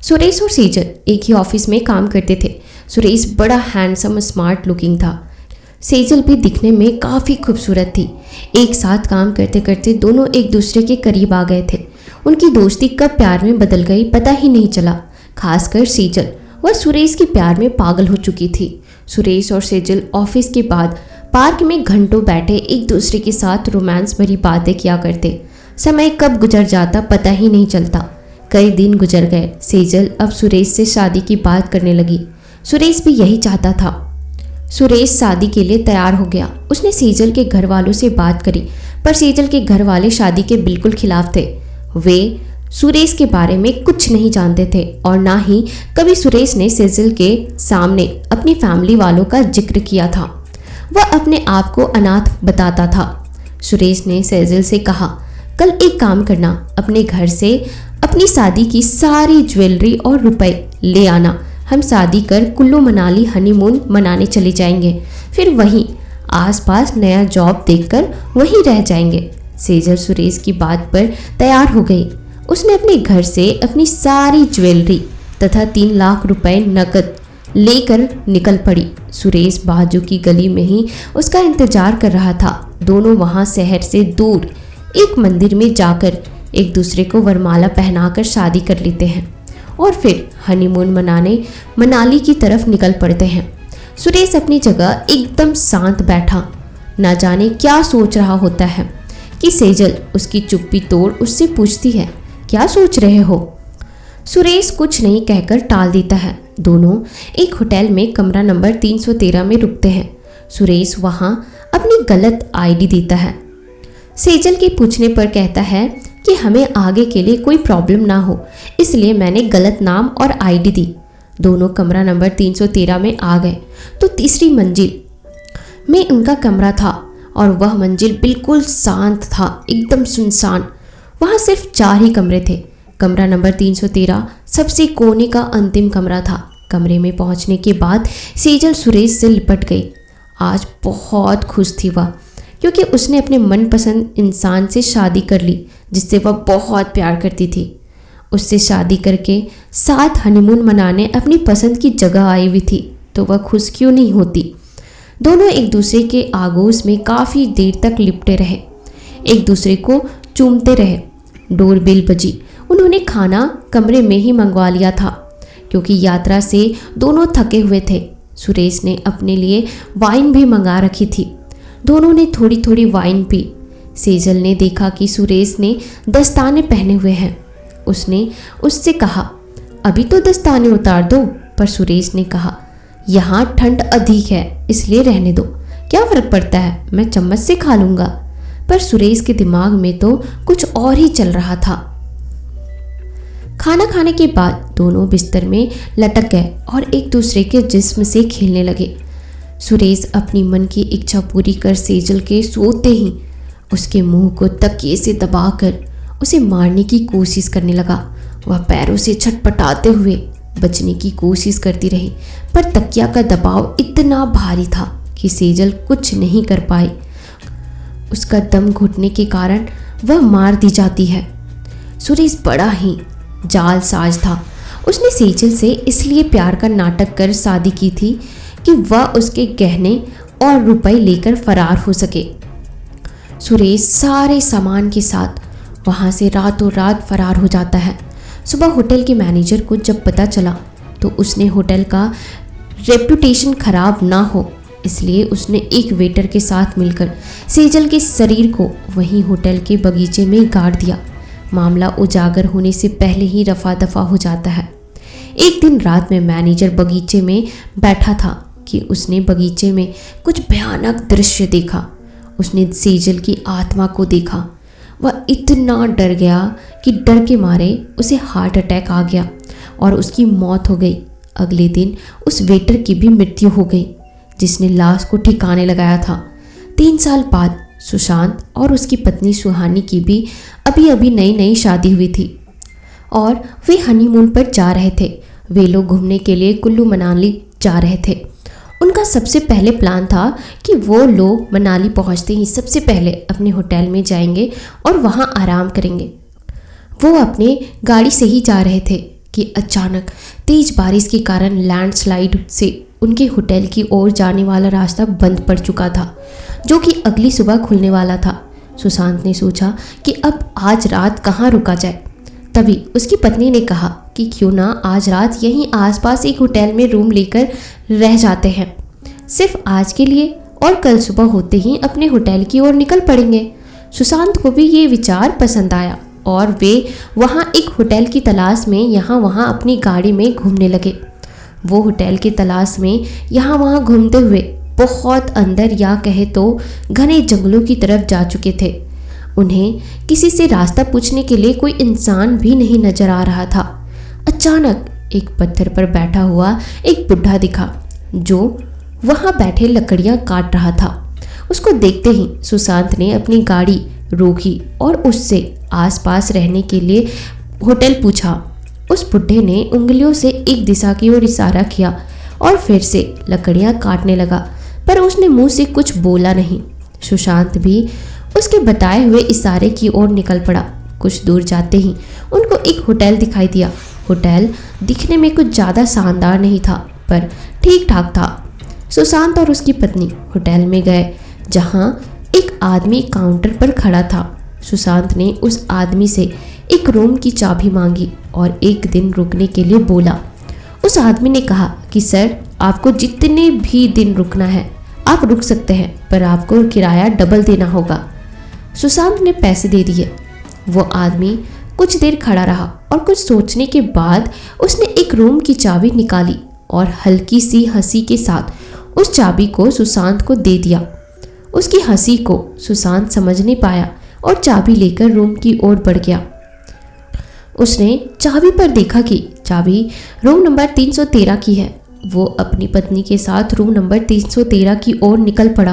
सुरेश और सेजल एक ही ऑफिस में काम करते थे। सुरेश बड़ा हैंडसम और स्मार्ट लुकिंग था। सेजल भी दिखने में काफ़ी खूबसूरत थी। एक साथ काम करते करते दोनों एक दूसरे के करीब आ गए थे। उनकी दोस्ती कब प्यार में बदल गई पता ही नहीं चला। खासकर सेजल वह सुरेश के प्यार में पागल हो चुकी थी। सुरेश और सेजल ऑफिस के बाद पार्क में घंटों बैठे एक दूसरे के साथ रोमांस भरी बातें किया करते। समय कब गुजर जाता पता ही नहीं चलता। कई दिन गुजर गए। सेजल अब सुरेश से शादी की बात करने लगी। सुरेश भी यही चाहता था। सुरेश शादी के लिए तैयार हो गया। उसने सेजल के घर वालों से बात करी, पर सेजल के घर वाले शादी के बिल्कुल खिलाफ थे। वे सुरेश के बारे में कुछ नहीं जानते थे और ना ही कभी सुरेश ने सेजल के सामने अपनी फैमिली वालों का जिक्र किया था। वह अपने आप को अनाथ बताता था। सुरेश ने सेजल से कहा, कल एक काम करना, अपने घर से अपनी शादी की सारी ज्वेलरी और रुपए ले आना। हम शादी कर कुल्लू मनाली हनीमून मनाने चले जाएंगे, फिर वहीं आसपास नया जॉब देखकर वहीं रह जाएंगे। सेजल सुरेश की बात पर तैयार हो गई। उसने अपने घर से अपनी सारी ज्वेलरी तथा 3 लाख रुपए नकद लेकर निकल पड़ी। सुरेश बाजू की गली में ही उसका इंतजार कर रहा था। दोनों वहां शहर से दूर एक मंदिर में जाकर एक दूसरे को वरमाला पहनाकर शादी कर लेते हैं और फिर हनीमून मनाने मनाली की तरफ निकल पड़ते हैं। सुरेश अपनी जगह एकदम शांत बैठा, ना जाने क्या सोच रहा होता है कि सेजल उसकी चुप्पी तोड़ उससे पूछती है, क्या सोच रहे हो? सुरेश कुछ नहीं कहकर टाल देता है। दोनों एक होटल में कमरा नंबर 313 में रुकते हैं। सुरेश वहां अपनी गलत आईडी देता है। सेजल के पूछने पर कहता है कि हमें आगे के लिए कोई प्रॉब्लम ना हो, इसलिए मैंने गलत नाम और आईडी दी। दोनों कमरा नंबर 313 में आ गए तो तीसरी मंजिल में उनका कमरा था और वह मंजिल बिल्कुल शांत था, एकदम सुनसान। वहाँ सिर्फ 4 ही कमरे थे। कमरा नंबर 313 सबसे कोने का अंतिम कमरा था। कमरे में पहुँचने के बाद सेजल सुरेश से लिपट गई। आज बहुत खुश थी वह, क्योंकि उसने अपने मनपसंद इंसान से शादी कर ली जिससे वह बहुत प्यार करती थी। उससे शादी करके साथ हनीमून मनाने अपनी पसंद की जगह आई हुई थी, तो वह खुश क्यों नहीं होती। दोनों एक दूसरे के आगोश में काफ़ी देर तक लिपटे रहे, एक दूसरे को चूमते रहे। डोरबेल बजी। उन्होंने खाना कमरे में ही मंगवा लिया था, क्योंकि यात्रा से दोनों थके हुए थे। सुरेश ने अपने लिए वाइन भी मंगा रखी थी। दोनों ने थोड़ी थोड़ी वाइन पी। सेजल ने देखा कि सुरेश ने दस्ताने पहने हुए हैं। उसने उससे कहा, अभी तो दस्ताने उतार दो, पर सुरेश ने कहा, यहाँ ठंड अधिक है इसलिए रहने दो, क्या फ़र्क पड़ता है, मैं चम्मच से खा लूँगा। पर सुरेश के दिमाग में तो कुछ और ही चल रहा था। खाना खाने के बाद दोनों बिस्तर में लटक गए और एक दूसरे के जिस्म से खेलने लगे। सुरेश अपनी मन की इच्छा पूरी कर सेजल के सोते ही उसके मुंह को तकिए से दबाकर उसे मारने की कोशिश करने लगा। वह पैरों से छटपटाते हुए बचने की कोशिश करती रही, पर तकिया का दबाव इतना भारी था कि सेजल कुछ नहीं कर पाई। उसका दम घुटने के कारण वह मार दी जाती है। सुरेश बड़ा ही जालसाज था। उसने सेजल से इसलिए प्यार का नाटक कर शादी की थी कि वह उसके गहने और रुपए लेकर फरार हो सके। सुरेश सारे सामान के साथ वहाँ से रातों रात फरार हो जाता है। सुबह होटल के मैनेजर को जब पता चला तो उसने होटल का रेपुटेशन खराब ना हो इसलिए उसने एक वेटर के साथ मिलकर सेजल के शरीर को वहीं होटल के बगीचे में गाड़ दिया। मामला उजागर होने से पहले ही रफा दफा हो जाता है। एक दिन रात में मैनेजर बगीचे में बैठा था कि उसने बगीचे में कुछ भयानक दृश्य देखा। उसने सेजल की आत्मा को देखा। वह इतना डर गया कि डर के मारे उसे हार्ट अटैक आ गया और उसकी मौत हो गई। अगले दिन उस वेटर की भी मृत्यु हो गई जिसने लाश को ठिकाने लगाया था। 3 साल बाद सुशांत और उसकी पत्नी सुहानी की भी अभी अभी नई नई शादी हुई थी और वे हनीमून पर जा रहे थे। वे लोग घूमने के लिए कुल्लू मनाली जा रहे थे। उनका सबसे पहले प्लान था कि वो लोग मनाली पहुंचते ही सबसे पहले अपने होटल में जाएंगे और वहां आराम करेंगे। वो अपने गाड़ी से ही जा रहे थे कि अचानक तेज बारिश के कारण लैंडस्लाइड से उनके होटल की ओर जाने वाला रास्ता बंद पड़ चुका था, जो कि अगली सुबह खुलने वाला था। सुशांत ने सोचा कि अब आज रात कहाँ रुका जाए। तभी उसकी पत्नी ने कहा कि क्यों ना आज रात यहीं आसपास एक होटल में रूम लेकर रह जाते हैं, सिर्फ आज के लिए, और कल सुबह होते ही अपने होटल की ओर निकल पड़ेंगे। सुशांत को भी ये विचार पसंद आया और वे वहाँ एक होटल की तलाश में यहाँ वहाँ अपनी गाड़ी में घूमने लगे। वो होटल की तलाश में यहाँ वहाँ घूमते हुए बहुत अंदर, या कहे तो घने जंगलों की तरफ जा चुके थे। उन्हें किसी से रास्ता पूछने के लिए कोई इंसान भी नहीं नजर आ रहा था। अचानक एक पत्थर पर बैठा हुआ एक बुढ़ा दिखा, जो वहाँ बैठे लकड़ियाँ काट रहा था। उसको देखते ही सुशांत ने अपनी गाड़ी रोकी और उससे आसपास रहने के लिए होटल पूछा। उस बुढ़े ने उंगलियों से एक दिशा की ओर इशारा किया और फिर से लकड़ियाँ काटने लगा, पर उसने मुंह से कुछ बोला नहीं। सुशांत भी उसके बताए हुए इशारे की ओर निकल पड़ा। कुछ दूर जाते ही उनको एक होटल दिखाई दिया। होटल दिखने में कुछ ज़्यादा शानदार नहीं था, पर ठीक ठाक था। सुशांत और उसकी पत्नी होटल में गए, जहां एक आदमी काउंटर पर खड़ा था। सुशांत ने उस आदमी से एक रूम की चाबी मांगी और एक दिन रुकने के लिए बोला। उस आदमी ने कहा कि सर, आपको जितने भी दिन रुकना है आप रुक सकते हैं, पर आपको किराया डबल देना होगा। सुशांत ने पैसे दे दिए। वो आदमी कुछ देर खड़ा रहा और कुछ सोचने के बाद उसने एक रूम की चाबी निकाली और हल्की सी हंसी के साथ उस चाबी को सुशांत को दे दिया। उसकी हंसी को सुशांत समझ नहीं पाया और चाबी लेकर रूम की ओर बढ़ गया। उसने चाबी पर देखा कि चाबी रूम नंबर 313 की है। वो अपनी पत्नी के साथ रूम नंबर 313 की ओर निकल पड़ा।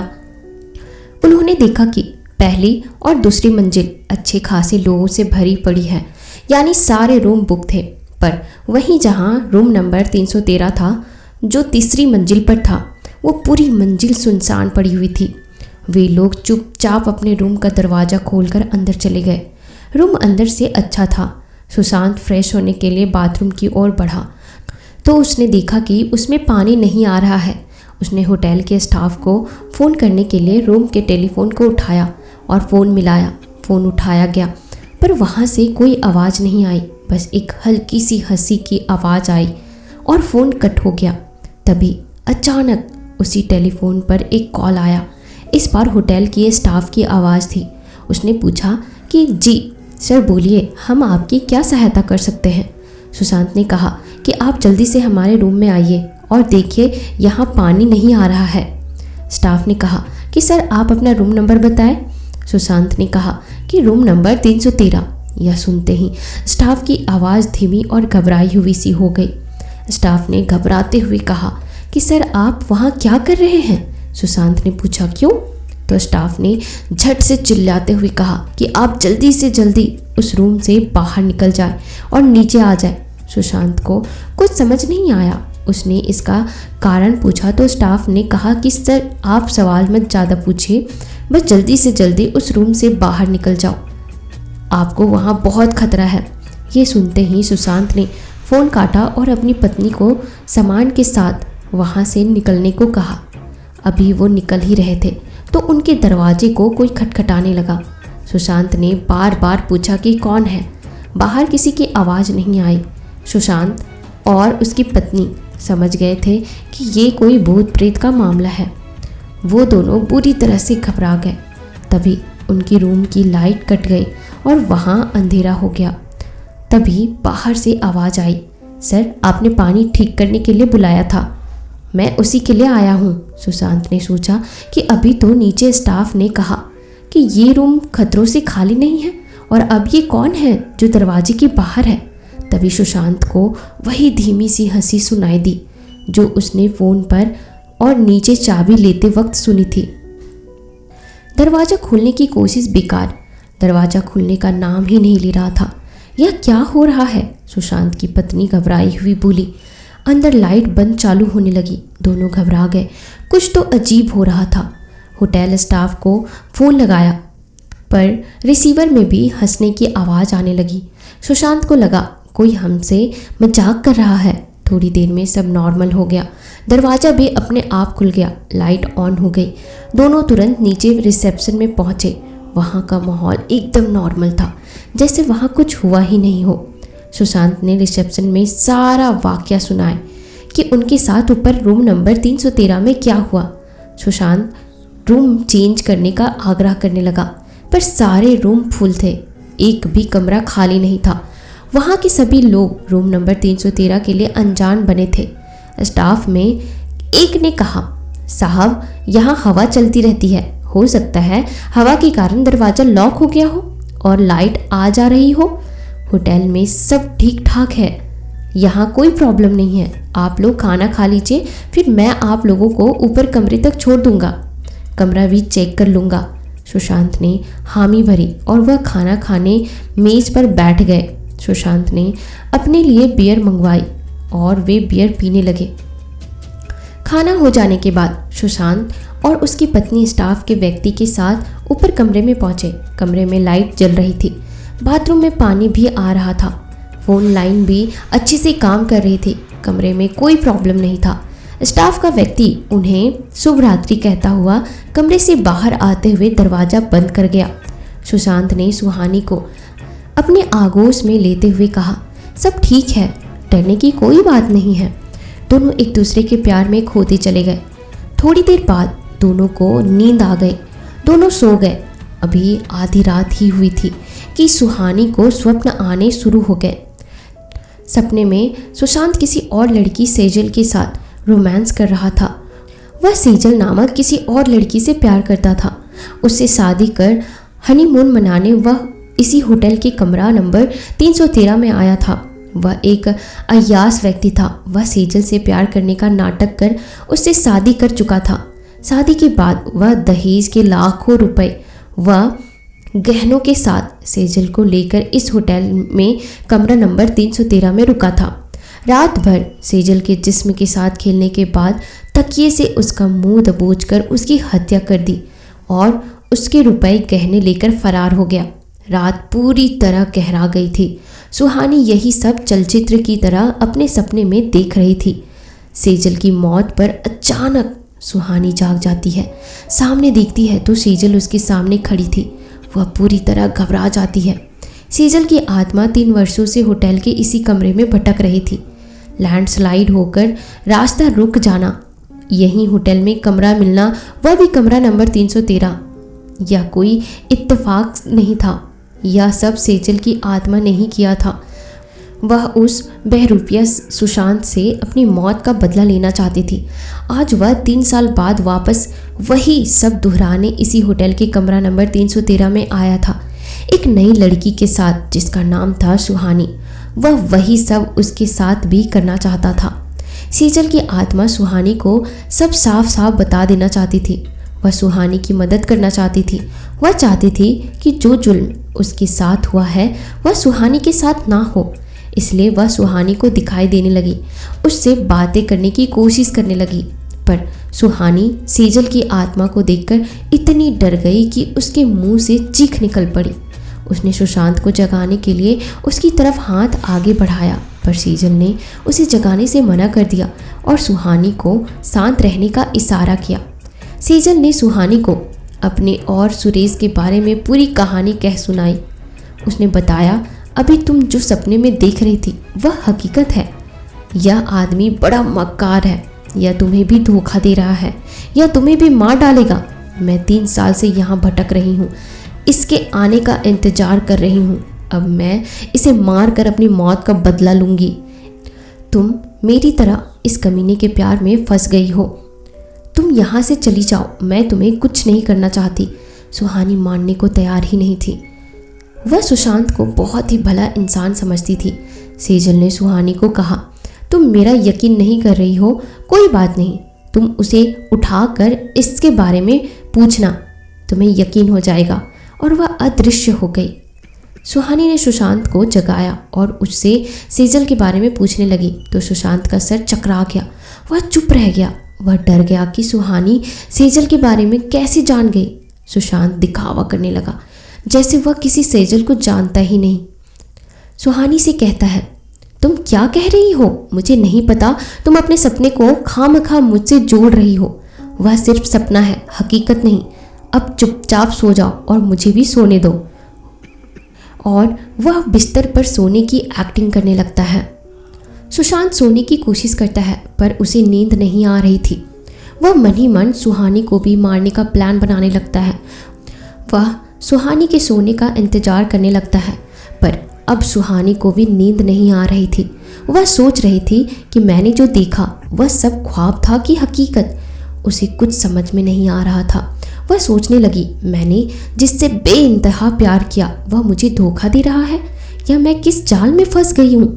उन्होंने देखा कि पहली और दूसरी मंजिल अच्छे खासे लोगों से भरी पड़ी है, यानी सारे रूम बुक थे। पर वहीं जहां रूम नंबर 313 था, जो तीसरी मंजिल पर था, वो पूरी मंजिल सुनसान पड़ी हुई थी। वे लोग चुपचाप अपने रूम का दरवाज़ा खोलकर अंदर चले गए। रूम अंदर से अच्छा था। सुशांत फ्रेश होने के लिए बाथरूम की ओर बढ़ा तो उसने देखा कि उसमें पानी नहीं आ रहा है। उसने होटल के स्टाफ को फ़ोन करने के लिए रूम के टेलीफोन को उठाया और फ़ोन मिलाया। फ़ोन उठाया गया, पर वहाँ से कोई आवाज़ नहीं आई, बस एक हल्की सी हंसी की आवाज़ आई और फ़ोन कट हो गया। तभी अचानक उसी टेलीफोन पर एक कॉल आया। इस बार होटल की स्टाफ की आवाज़ थी। उसने पूछा कि जी सर बोलिए, हम आपकी क्या सहायता कर सकते हैं। सुशांत ने कहा कि आप जल्दी से हमारे रूम में आइए और देखिए यहाँ पानी नहीं आ रहा है। स्टाफ ने कहा कि सर आप अपना रूम नंबर बताएं। सुशांत ने कहा कि रूम नंबर 313। यह सुनते ही स्टाफ की आवाज़ धीमी और घबराई हुई सी हो गई। स्टाफ ने घबराते हुए कहा कि सर आप वहाँ क्या कर रहे हैं। सुशांत ने पूछा क्यों, तो स्टाफ ने झट से चिल्लाते हुए कहा कि आप जल्दी से जल्दी उस रूम से बाहर निकल जाए और नीचे आ जाए। सुशांत को कुछ समझ नहीं आया। उसने इसका कारण पूछा तो स्टाफ ने कहा कि सर आप सवाल मत ज़्यादा पूछिए, बस जल्दी से जल्दी उस रूम से बाहर निकल जाओ, आपको वहाँ बहुत खतरा है। ये सुनते ही सुशांत ने फ़ोन काटा और अपनी पत्नी को सामान के साथ वहाँ से निकलने को कहा। अभी वो निकल ही रहे थे तो उनके दरवाजे को कोई खटखटाने लगा। सुशांत ने बार बार पूछा कि कौन है। बाहर किसी की आवाज़ नहीं आई। सुशांत और उसकी पत्नी समझ गए थे कि ये कोई भूत प्रेत का मामला है। वो दोनों बुरी तरह से घबरा गए। तभी उनकी रूम की लाइट कट गई और वहाँ अंधेरा हो गया। तभी बाहर से आवाज़ आई, सर आपने पानी ठीक करने के लिए बुलाया था, मैं उसी के लिए आया हूँ। सुशांत ने सोचा कि अभी तो नीचे स्टाफ ने कहा कि ये रूम खतरों से खाली नहीं है, और अब ये कौन है जो दरवाजे के बाहर है। तभी सुशांत को वही धीमी सी हंसी सुनाई दी जो उसने फ़ोन पर और नीचे चाबी लेते वक्त सुनी थी। दरवाज़ा खोलने की कोशिश बेकार। दरवाज़ा खुलने का नाम ही नहीं ले रहा था। यह क्या हो रहा है, सुशांत की पत्नी घबराई हुई बोली। अंदर लाइट बंद चालू होने लगी। दोनों घबरा गए। कुछ तो अजीब हो रहा था। होटल स्टाफ को फ़ोन लगाया, पर रिसीवर में भी हंसने की आवाज़ आने लगी। सुशांत को लगा कोई हमसे मजाक कर रहा है। थोड़ी देर में सब नॉर्मल हो गया। दरवाज़ा भी अपने आप खुल गया, लाइट ऑन हो गई। दोनों तुरंत नीचे रिसेप्शन में पहुँचे। वहाँ का माहौल एकदम नॉर्मल था, जैसे वहाँ कुछ हुआ ही नहीं हो। सुशांत ने रिसेप्शन में सारा वाकया सुनाया कि उनके साथ ऊपर रूम नंबर 313 में क्या हुआ। सुशांत रूम चेंज करने का आग्रह करने लगा, पर सारे रूम फुल थे, एक भी कमरा खाली नहीं था। वहाँ के सभी लोग रूम नंबर 313 के लिए अनजान बने थे। स्टाफ में एक ने कहा, साहब यहाँ हवा चलती रहती है, हो सकता है हवा के कारण दरवाज़ा लॉक हो गया हो और लाइट आ जा रही हो। होटल में सब ठीक ठाक है, यहाँ कोई प्रॉब्लम नहीं है। आप लोग खाना खा लीजिए, फिर मैं आप लोगों को ऊपर कमरे तक छोड़ दूंगा, कमरा भी चेक कर लूँगा। सुशांत ने हामी भरी और वह खाना खाने मेज़ पर बैठ गए। सुशांत ने अपने लिए बियर मंगवाई और वे बियर पीने लगे। खाना हो जाने के बाद सुशांत और उसकी पत्नी स्टाफ के व्यक्ति के साथ ऊपर कमरे में पहुंचे। कमरे में लाइट जल रही थी, बाथरूम में पानी भी आ रहा था, फ़ोन लाइन भी अच्छे से काम कर रही थी, कमरे में कोई प्रॉब्लम नहीं था। स्टाफ का व्यक्ति उन्हें शुभ रात्रि कहता हुआ कमरे से बाहर आते हुए दरवाज़ा बंद कर गया। सुशांत ने सुहानी को अपने आगोश में लेते हुए कहा, सब ठीक है, डरने की कोई बात नहीं है। दोनों एक दूसरे के प्यार में खोते चले गए। थोड़ी देर बाद दोनों को नींद आ गई, दोनों सो गए। अभी आधी रात ही हुई थी कि सुहानी को स्वप्न आने शुरू हो गए। सपने में सुशांत किसी और लड़की सेजल के साथ रोमांस कर रहा था। वह सेजल नामक किसी और लड़की से प्यार करता था। उससे शादी कर हनीमून मनाने वह इसी होटल के कमरा नंबर 313 में आया था। वह एक अय्यास व्यक्ति था। वह सेजल से प्यार करने का नाटक कर उससे शादी कर चुका था। शादी के बाद वह दहेज के लाखों रुपए व गहनों के साथ सेजल को लेकर इस होटल में कमरा नंबर 313 में रुका था। रात भर सेजल के जिस्म के साथ खेलने के बाद तकिए से उसका मुंह दबोचकर उसकी हत्या कर दी और उसके रुपए गहने लेकर फरार हो गया। रात पूरी तरह गहरा गई थी। सुहानी यही सब चलचित्र की तरह अपने सपने में देख रही थी। सेजल की मौत पर अचानक सुहानी जाग जाती है। सामने देखती है तो सेजल उसके सामने खड़ी थी। वह पूरी तरह घबरा जाती है। सेजल की आत्मा 3 वर्षों से होटल के इसी कमरे में भटक रही थी। लैंडस्लाइड होकर रास्ता रुक जाना, यहीं होटल में कमरा मिलना, वह भी कमरा नंबर 313, यह कोई इत्तेफाक नहीं था। यह सब सेजल की आत्मा ने ही किया था। वह उस बहरूपिया सुशांत से अपनी मौत का बदला लेना चाहती थी। आज वह 3 साल बाद वापस वही सब दोहराने इसी होटल के कमरा नंबर 313 में आया था, एक नई लड़की के साथ जिसका नाम था सुहानी। वह वही सब उसके साथ भी करना चाहता था। सेजल की आत्मा सुहानी को सब साफ साफ बता देना चाहती थी। वह सुहानी की मदद करना चाहती थी। वह चाहती थी कि जो जुल्म उसके साथ हुआ है वह सुहानी के साथ ना हो। इसलिए वह सुहानी को दिखाई देने लगी, उससे बातें करने की कोशिश करने लगी। पर सुहानी सेजल की आत्मा को देखकर इतनी डर गई कि उसके मुंह से चीख निकल पड़ी। उसने सुशांत को जगाने के लिए उसकी तरफ हाथ आगे बढ़ाया, पर सेजल ने उसे जगाने से मना कर दिया और सुहानी को शांत रहने का इशारा किया। सेजल ने सुहानी को अपने और सुरेश के बारे में पूरी कहानी कह सुनाई। उसने बताया, अभी तुम जो सपने में देख रही थी वह हकीकत है। यह आदमी बड़ा मक्कार है, यह तुम्हें भी धोखा दे रहा है, यह तुम्हें भी मार डालेगा। मैं 3 साल से यहाँ भटक रही हूँ, इसके आने का इंतजार कर रही हूँ। अब मैं इसे मार कर अपनी मौत का बदला लूँगी। तुम मेरी तरह इस कमीने के प्यार में फंस गई हो। तुम यहाँ से चली जाओ, मैं तुम्हें कुछ नहीं करना चाहती। सुहानी मानने को तैयार ही नहीं थी। वह सुशांत को बहुत ही भला इंसान समझती थी। सेजल ने सुहानी को कहा, तुम मेरा यकीन नहीं कर रही हो, कोई बात नहीं, तुम उसे उठाकर इसके बारे में पूछना, तुम्हें यकीन हो जाएगा। और वह अदृश्य हो गई। सुहानी ने सुशांत को जगाया और उससे सेजल के बारे में पूछने लगी तो सुशांत का सर चकरा गया। वह चुप रह गया। वह डर गया कि सुहानी सेजल के बारे में कैसे जान गई। सुशांत दिखावा करने लगा जैसे वह किसी सेजल को जानता ही नहीं। सुहानी से कहता है, तुम क्या कह रही हो? मुझे नहीं पता, तुम अपने सपने को खामखा मुझसे जोड़ रही हो। वह सिर्फ सपना है, हकीकत नहीं। अब चुपचाप सो जाओ और मुझे भी सोने दो। और वह बिस्तर पर सोने की एक्टिंग करने लगता है। सुशांत सोने की कोशिश करता है पर उसे नींद नहीं आ रही थी। वह मन ही मन सुहानी को भी मारने का प्लान बनाने लगता है। वह सुहानी के सोने का इंतजार करने लगता है पर अब सुहानी को भी नींद नहीं आ रही थी। वह सोच रही थी कि मैंने जो देखा वह सब ख्वाब था कि हकीकत। उसे कुछ समझ में नहीं आ रहा था। वह सोचने लगी, मैंने जिससे बेइंतहा प्यार किया वह मुझे धोखा दे रहा है या मैं किस जाल में फंस गई हूँ?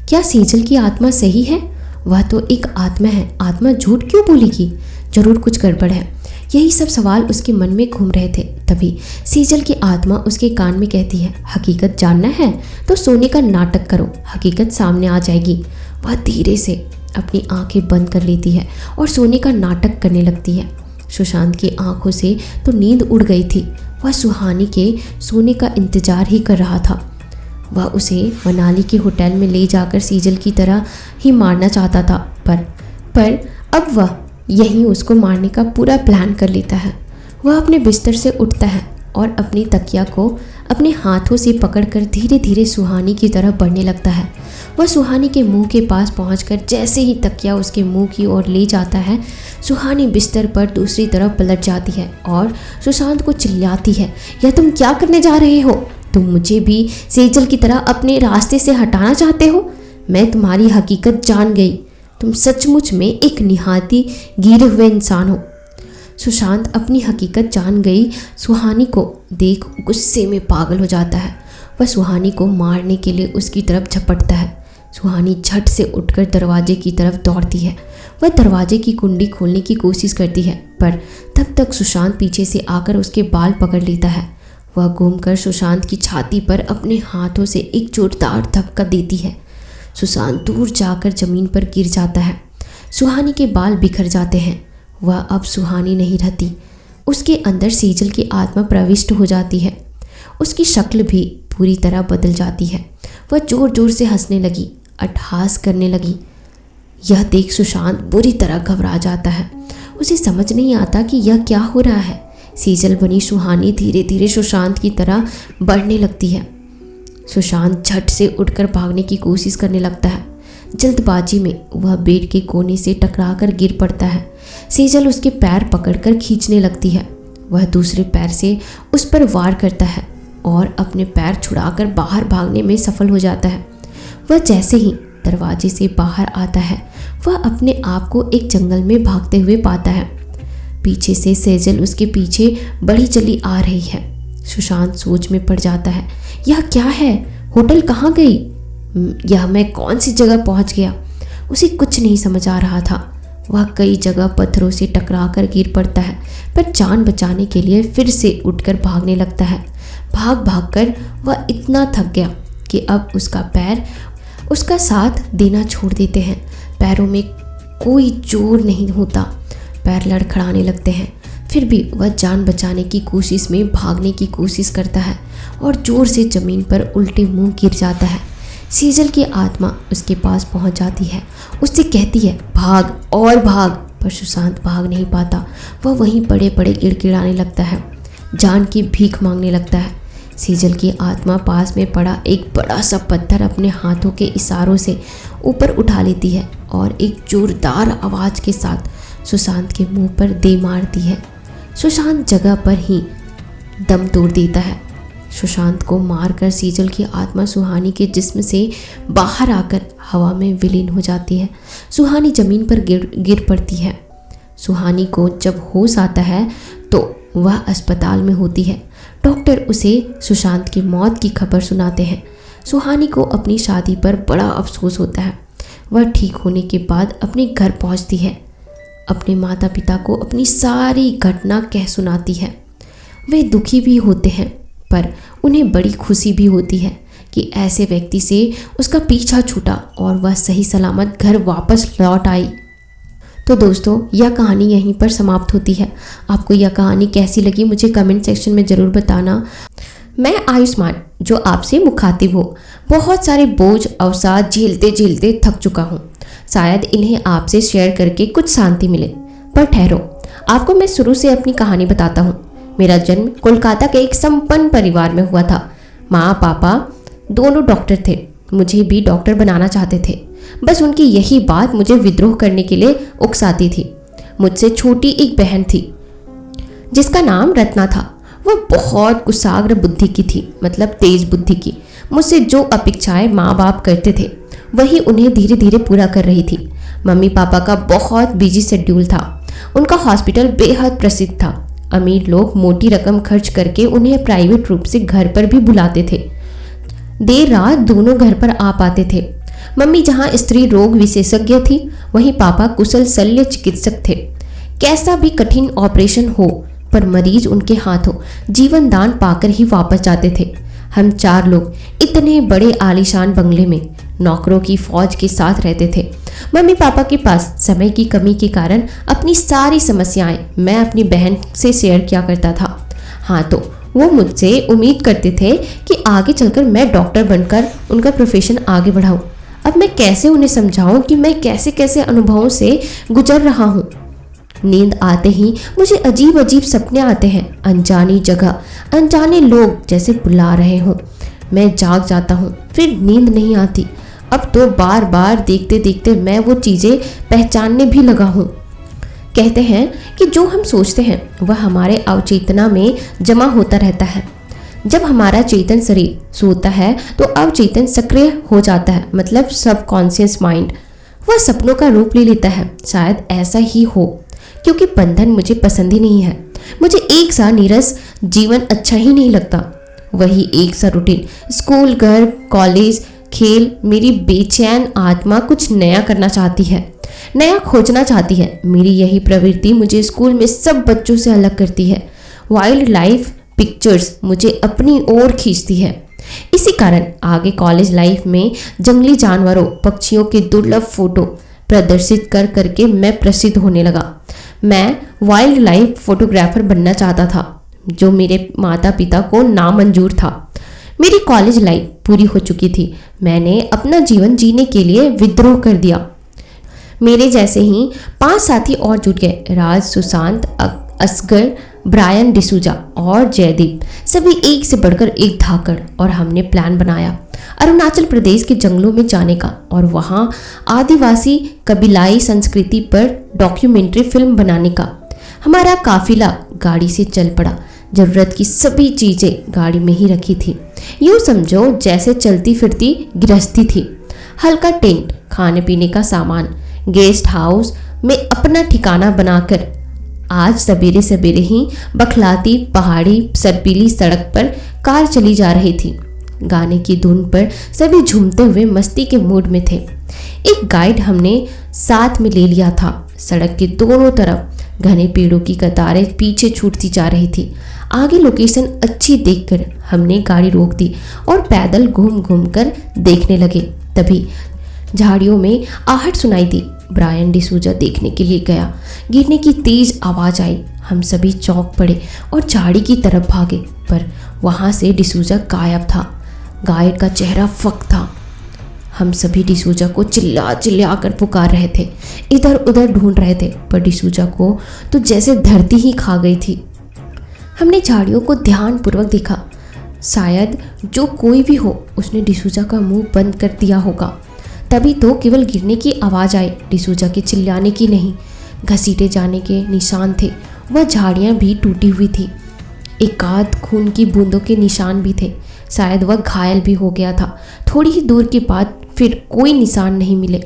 क्या सेजल की आत्मा सही है? वह तो एक आत्मा है, आत्मा झूठ क्यों बोलेगी? जरूर कुछ गड़बड़ है। यही सब सवाल उसके मन में घूम रहे थे। तभी सेजल की आत्मा उसके कान में कहती है, हकीकत जानना है तो सोने का नाटक करो, हकीकत सामने आ जाएगी। वह धीरे से अपनी आंखें बंद कर लेती है और सोने का नाटक करने लगती है। सुशांत की आंखों से तो नींद उड़ गई थी। वह सुहानी के सोने का इंतजार ही कर रहा था। वह उसे मनाली के होटल में ले जाकर सेजल की तरह ही मारना चाहता था पर अब वह यहीं उसको मारने का पूरा प्लान कर लेता है। वह अपने बिस्तर से उठता है और अपनी तकिया को अपने हाथों से पकड़कर धीरे धीरे सुहानी की तरफ बढ़ने लगता है। वह सुहानी के मुंह के पास पहुंचकर जैसे ही तकिया उसके मुंह की ओर ले जाता है, सुहानी बिस्तर पर दूसरी तरफ पलट जाती है और सुशांत को चिल्लाती है, यह तुम क्या करने जा रहे हो? तुम मुझे भी सेजल की तरह अपने रास्ते से हटाना चाहते हो? मैं तुम्हारी हकीकत जान गई। तुम सचमुच में एक निहाती गिरे हुए इंसान हो। सुशांत अपनी हकीकत जान गई सुहानी को देख गुस्से में पागल हो जाता है। वह सुहानी को मारने के लिए उसकी तरफ झपटता है। सुहानी झट से उठकर दरवाजे की तरफ दौड़ती है। वह दरवाजे की कुंडी खोलने की कोशिश करती है पर तब तक सुशांत पीछे से आकर उसके बाल पकड़ लेता है। वह घूमकर सुशांत की छाती पर अपने हाथों से एक जोरदार धक्का देती है। सुशांत दूर जाकर जमीन पर गिर जाता है। सुहानी के बाल बिखर जाते हैं। वह अब सुहानी नहीं रहती। उसके अंदर सेजल की आत्मा प्रविष्ट हो जाती है। उसकी शक्ल भी पूरी तरह बदल जाती है। वह जोर जोर से हंसने लगी, अट्टहास करने लगी। यह देख सुशांत बुरी तरह घबरा जाता है। उसे समझ नहीं आता कि यह क्या हो रहा है। सेजल बनी सुहानी धीरे धीरे सुशांत की तरह बढ़ने लगती है। सुशांत झट से उठकर भागने की कोशिश करने लगता है। जल्दबाजी में वह बेड के कोने से टकराकर गिर पड़ता है। सेजल उसके पैर पकड़कर खींचने लगती है। वह दूसरे पैर से उस पर वार करता है और अपने पैर छुड़ाकर बाहर भागने में सफल हो जाता है। वह जैसे ही दरवाजे से बाहर आता है, वह अपने आप को एक जंगल में भागते हुए पाता है। पीछे से सेजल उसके पीछे बढ़ी चली आ रही है। सुशांत सोच में पड़ जाता है, यह क्या है? होटल कहाँ गई? यह मैं कौन सी जगह पहुँच गया? उसे कुछ नहीं समझ आ रहा था। वह कई जगह पत्थरों से टकराकर गिर पड़ता है पर जान बचाने के लिए फिर से उठकर भागने लगता है। भाग भाग कर वह इतना थक गया कि अब उसका पैर उसका साथ देना छोड़ देते हैं। पैरों में कोई जोर नहीं होता, पैर लड़खड़ाने लगते हैं। फिर भी वह जान बचाने की कोशिश में भागने की कोशिश करता है और जोर से ज़मीन पर उल्टे मुंह गिर जाता है। सेजल की आत्मा उसके पास पहुंच जाती है। उससे कहती है, भाग और भाग, पर सुशांत भाग नहीं पाता। वह वहीं पड़े पड़े गिड़गिड़ाने लगता है, जान की भीख मांगने लगता है। सेजल की आत्मा पास में पड़ा एक बड़ा सा पत्थर अपने हाथों के इशारों से ऊपर उठा लेती है और एक जोरदार आवाज़ के साथ सुशांत के मुंह पर दे मारती है। सुशांत जगह पर ही दम तोड़ देता है। सुशांत को मारकर सेजल की आत्मा सुहानी के जिस्म से बाहर आकर हवा में विलीन हो जाती है। सुहानी ज़मीन पर गिर पड़ती है। सुहानी को जब होश आता है तो वह अस्पताल में होती है। डॉक्टर उसे सुशांत की मौत की खबर सुनाते हैं। सुहानी को अपनी शादी पर बड़ा अफसोस होता है। वह ठीक होने के बाद अपने घर पहुंचती है। अपने माता पिता को अपनी सारी घटना कह सुनाती है। वे दुखी भी होते हैं पर उन्हें बड़ी खुशी भी होती है कि ऐसे व्यक्ति से उसका पीछा छूटा और वह सही सलामत घर वापस लौट आई। तो दोस्तों, यह कहानी यहीं पर समाप्त होती है। आपको यह कहानी कैसी लगी मुझे कमेंट सेक्शन में ज़रूर बताना। मैं आयुष्मान जो आपसे मुखातिब हूँ, बहुत सारे बोझ अवसाद झेलते झेलते थक चुका हूँ। शायद इन्हें आपसे शेयर करके कुछ शांति मिले। पर ठहरो, आपको मैं शुरू से अपनी कहानी बताता हूँ। मेरा जन्म कोलकाता के एक संपन्न परिवार में हुआ था। माँ पापा दोनों डॉक्टर थे। मुझे भी डॉक्टर बनाना चाहते थे। बस उनकी यही बात मुझे विद्रोह करने के लिए उकसाती थी। मुझसे छोटी एक बहन थी जिसका नाम रत्ना था। वह बहुत कुशाग्र बुद्धि की थी, मतलब तेज बुद्धि की। मुझसे जो अपेक्षाएं माँ बाप करते थे वही उन्हें धीरे धीरे पूरा कर रही थी। मम्मी पापा का बहुत बिजी शेड्यूल था। उनका हॉस्पिटल बेहद प्रसिद्ध था। अमीर लोग मोटी रकम खर्च करके उन्हें प्राइवेट रूप से घर पर भी बुलाते थे। देर रात दोनों घर पर आ पाते थे। मम्मी जहाँ स्त्री रोग विशेषज्ञ थी, वहीं पापा कुशल शल्य चिकित्सक थे। कैसा भी कठिन ऑपरेशन हो, पर मरीज उनके हाथों जीवन दान पाकर ही वापस जाते थे। हम 4 लोग इतने बड़े आलीशान बंगले में नौकरों की फौज के साथ रहते थे। मम्मी पापा के पास समय की कमी के कारण अपनी सारी समस्याएं मैं अपनी बहन से शेयर किया करता था। हाँ, तो वो मुझसे उम्मीद करते थे कि आगे चलकर मैं डॉक्टर बनकर उनका प्रोफेशन आगे बढ़ाऊं। अब मैं कैसे उन्हें समझाऊं कि मैं कैसे कैसे अनुभवों से गुजर रहा हूँ। नींद आते ही मुझे अजीब अजीब सपने आते हैं। अनजानी जगह, अनजाने लोग जैसे बुला रहे हों। मैं जाग जाता हूँ, फिर नींद नहीं आती। अब तो बार बार देखते देखते मैं वो चीज़ें पहचानने भी लगा हूँ। कहते हैं कि जो हम सोचते हैं वह हमारे अवचेतना में जमा होता रहता है। जब हमारा चेतन शरीर सोता है तो अवचेतन सक्रिय हो जाता है, मतलब सबकॉन्शियस माइंड। वह सपनों का रूप ले लेता है। शायद ऐसा ही हो, क्योंकि बंधन मुझे पसंद ही नहीं है। मुझे एक सा नीरस जीवन अच्छा ही नहीं लगता। वही एक सा रूटीन, स्कूल, घर, कॉलेज, खेल। मेरी बेचैन आत्मा कुछ नया करना चाहती है, नया खोजना चाहती है। मेरी यही प्रवृत्ति मुझे स्कूल में सब बच्चों से अलग करती है। वाइल्ड लाइफ पिक्चर्स मुझे अपनी ओर खींचती है। इसी कारण आगे कॉलेज लाइफ में जंगली जानवरों, पक्षियों के दुर्लभ फोटो प्रदर्शित कर करके मैं प्रसिद्ध होने लगा। मैं वाइल्ड लाइफ फोटोग्राफर बनना चाहता था, जो मेरे माता पिता को नामंजूर था। मेरी कॉलेज लाइफ पूरी हो चुकी थी। मैंने अपना जीवन जीने के लिए विद्रोह कर दिया। मेरे जैसे ही 5 साथी और जुट गए। राज, सुशांत, असगर, ब्रायन डिसूजा और जयदीप, सभी एक से बढ़कर एक धाकड़। और हमने प्लान बनाया अरुणाचल प्रदेश के जंगलों में जाने का और वहाँ आदिवासी कबीलाई संस्कृति पर डॉक्यूमेंट्री फिल्म बनाने का। हमारा काफिला गाड़ी से चल पड़ा। जरूरत की सभी चीज़ें गाड़ी में ही रखी थी। यूँ समझो जैसे चलती फिरती गृहस्थी थी। हल्का टेंट, खाने पीने का सामान, गेस्ट हाउस में अपना ठिकाना बनाकर आज सवेरे सवेरे ही बखलाती पहाड़ी सरपीली सड़क पर कार चली जा रही थी। गाने की धुन पर सभी झूमते हुए मस्ती के मूड में थे। एक गाइड हमने साथ में ले लिया था। सड़क के दोनों तरफ घने पेड़ों की कतारें पीछे छूटती जा रही थी। आगे लोकेशन अच्छी देखकर हमने गाड़ी रोक दी और पैदल घूम घूम कर देखने लगे। तभी झाड़ियों में आहट सुनाई दी। ब्रायन डिसूजा देखने के लिए गया। गिरने की तेज आवाज आई। हम सभी चौंक पड़े और झाड़ी की तरफ भागे, पर वहां से डिसूजा गायब था। गाइड का चेहरा फक था। हम सभी डिसूजा को चिल्ला चिल्ला कर पुकार रहे थे, इधर उधर ढूंढ रहे थे, पर डिसूजा को तो जैसे धरती ही खा गई थी। हमने झाड़ियों को ध्यानपूर्वक देखा। शायद जो कोई भी हो उसने डिसूजा का मुंह बंद कर दिया होगा। तभी तो केवल गिरने की आवाज़ आई, डिसूजा के चिल्लाने की नहीं। घसीटे जाने के निशान थे। वह झाड़ियाँ भी टूटी हुई थी। एकाध खून की बूंदों के निशान भी थे। शायद वह घायल भी हो गया था। थोड़ी ही दूर के बाद फिर कोई निशान नहीं मिले।